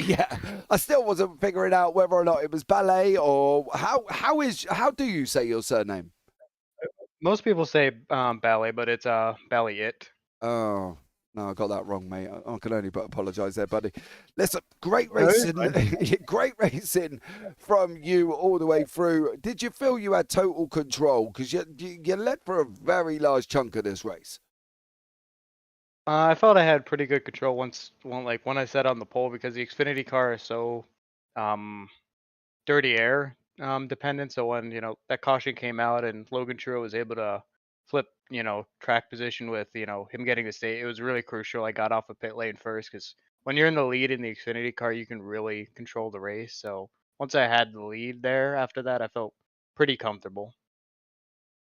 Yeah, I still wasn't figuring out whether or not it was ballet or how do you say your surname? Most people say ballet, but it's ballet it. Oh. No, I got that wrong, mate. I can only but apologise there, buddy. Listen, great racing, great racing from you all the way through. Did you feel you had total control? Because you led for a very large chunk of this race. I felt I had pretty good control when I sat on the pole, because the Xfinity car is so dirty air dependent. So when that caution came out and Logan Truro was able to flip track position with him getting the state, it was really crucial. I got off of pit lane first, because when you're in the lead in the Xfinity car, you can really control the race. So once I had the lead there, after that I felt pretty comfortable.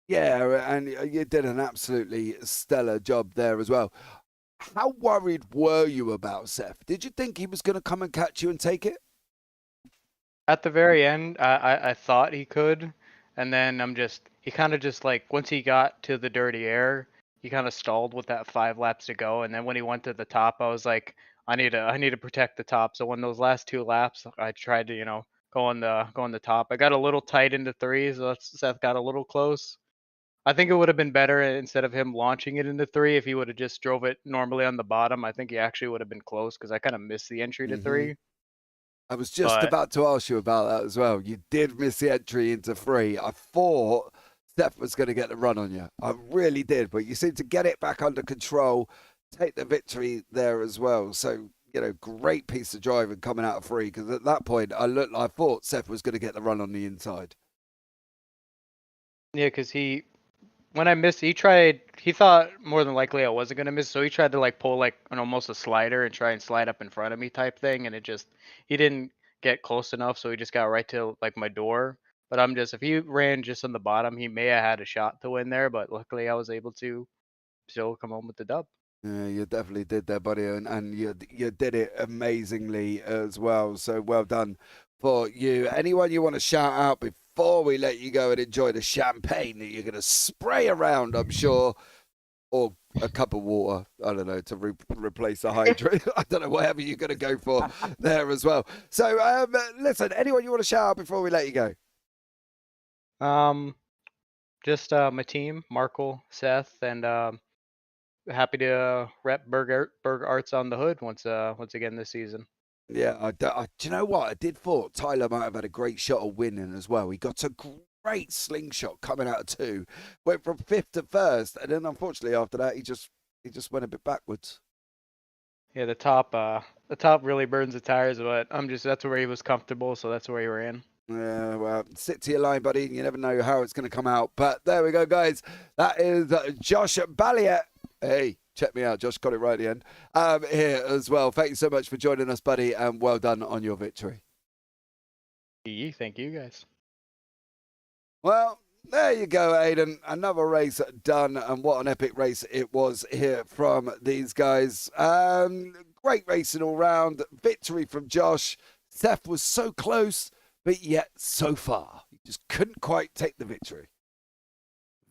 Yeah, and you did an absolutely stellar job there as well. How worried were you about Seth? Did you think he was going to come and catch you and take it? At the very end, I thought he could, and then he kind of just like, once he got to the dirty air, he kind of stalled with that 5 laps to go, and then when he went to the top, I was like, I need to protect the top. So when those last 2 laps, I tried to go on the top. I got a little tight into 3, so Seth got a little close. I think it would have been better, instead of him launching it into 3, if he would have just drove it normally on the bottom. I think he actually would have been close, because I kind of missed the entry to 3. I was just about to ask you about that as well. You did miss the entry into 3. I thought Seth was going to get the run on you. I really did, but you seemed to get it back under control, take the victory there as well. So, great piece of driving coming out of 3, because at that point, I thought Seth was going to get the run on the inside. Yeah, because when I missed, he thought more than likely I wasn't going to miss, so he tried to like pull like almost a slider and try and slide up in front of me type thing, and he didn't get close enough, so he just got right to like my door. But if he ran just on the bottom, he may have had a shot to win there, but luckily I was able to still come home with the dub. Yeah, you definitely did there, buddy, and you did it amazingly as well. So well done for you. Anyone you want to shout out before we let you go and enjoy the champagne that you're going to spray around, I'm sure, or a cup of water, I don't know, to replace the hydrant. I don't know, whatever you're going to go for there as well. So, listen, anyone you want to shout out before we let you go? Just my team, Markle, Seth, and happy to rep Berg Arts on the hood once again this season. Yeah, do you know what? I did thought Tyler might have had a great shot of winning as well. He got a great slingshot coming out of 2, went from 5th to 1st, and then unfortunately after that he just went a bit backwards. Yeah, the top really burns the tires, but that's where he was comfortable, so that's where he ran. Yeah, well, sit to your line, buddy. You never know how it's going to come out. But there we go, guys. That is Josh Balliet. Hey, check me out. Josh got it right at the end. Here as well. Thank you so much for joining us, buddy, and well done on your victory. Thank you, guys. Well, there you go, Aiden. Another race done, and what an epic race it was here from these guys. Great racing all round. Victory from Josh. Seth was so close, but yet so far. He just couldn't quite take the victory.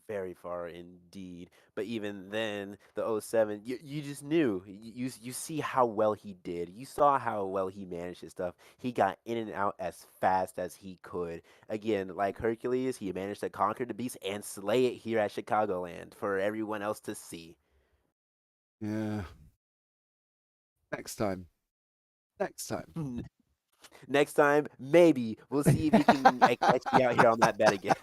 Very far indeed. But even then, the 07, you just knew. You see how well he did. You saw how well he managed his stuff. He got in and out as fast as he could. Again, like Hercules, he managed to conquer the beast and slay it here at Chicagoland for everyone else to see. Yeah. Next time. Next time, maybe we'll see if he can catch me out here on that bet again.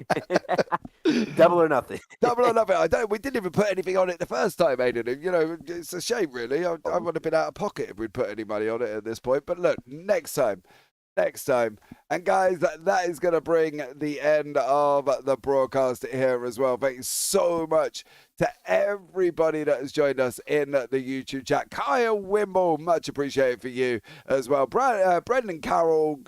Double or nothing. Double or nothing. We didn't even put anything on it the first time, Aiden. You know, it's a shame, really. I would have been out of pocket if we'd put any money on it at this point. But look, next time. And guys, that is going to bring the end of the broadcast here as well. Thank you so much to everybody that has joined us in the YouTube chat. Kyle Wimble, much appreciated for you as well. Brendan Carroll,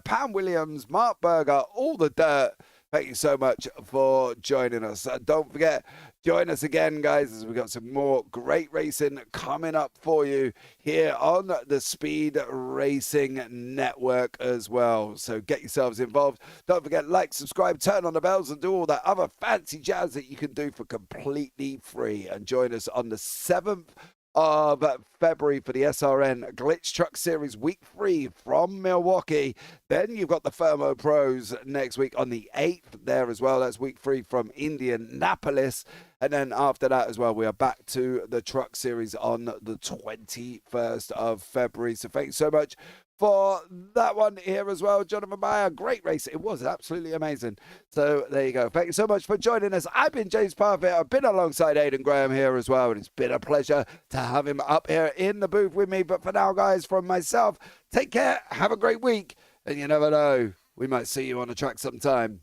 Pam Williams, Mark Berger, all the dirt. Thank you so much for joining us. Don't forget, join us again, guys, as we've got some more great racing coming up for you here on the Speed Racing Network as well. So get yourselves involved. Don't forget, like, subscribe, turn on the bells, and do all that other fancy jazz that you can do for completely free. And join us on the 7th of February for the SRN Glitch Truck Series Week 3 from Milwaukee. Then you've got the ThermoPros next week on the 8th there as well. That's Week 3 from Indianapolis. And then after that as well, we are back to the Truck Series on the 21st of February. So thanks so much for that one here as well, Jonathan Meyer. Great race. It was absolutely amazing. So there you go. Thank you so much for joining us. I've been James Parfit. I've been alongside Aiden Graham here as well. And it's been a pleasure to have him up here in the booth with me. But for now, guys, from myself, take care. Have a great week. And you never know, we might see you on the track sometime.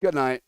Good night.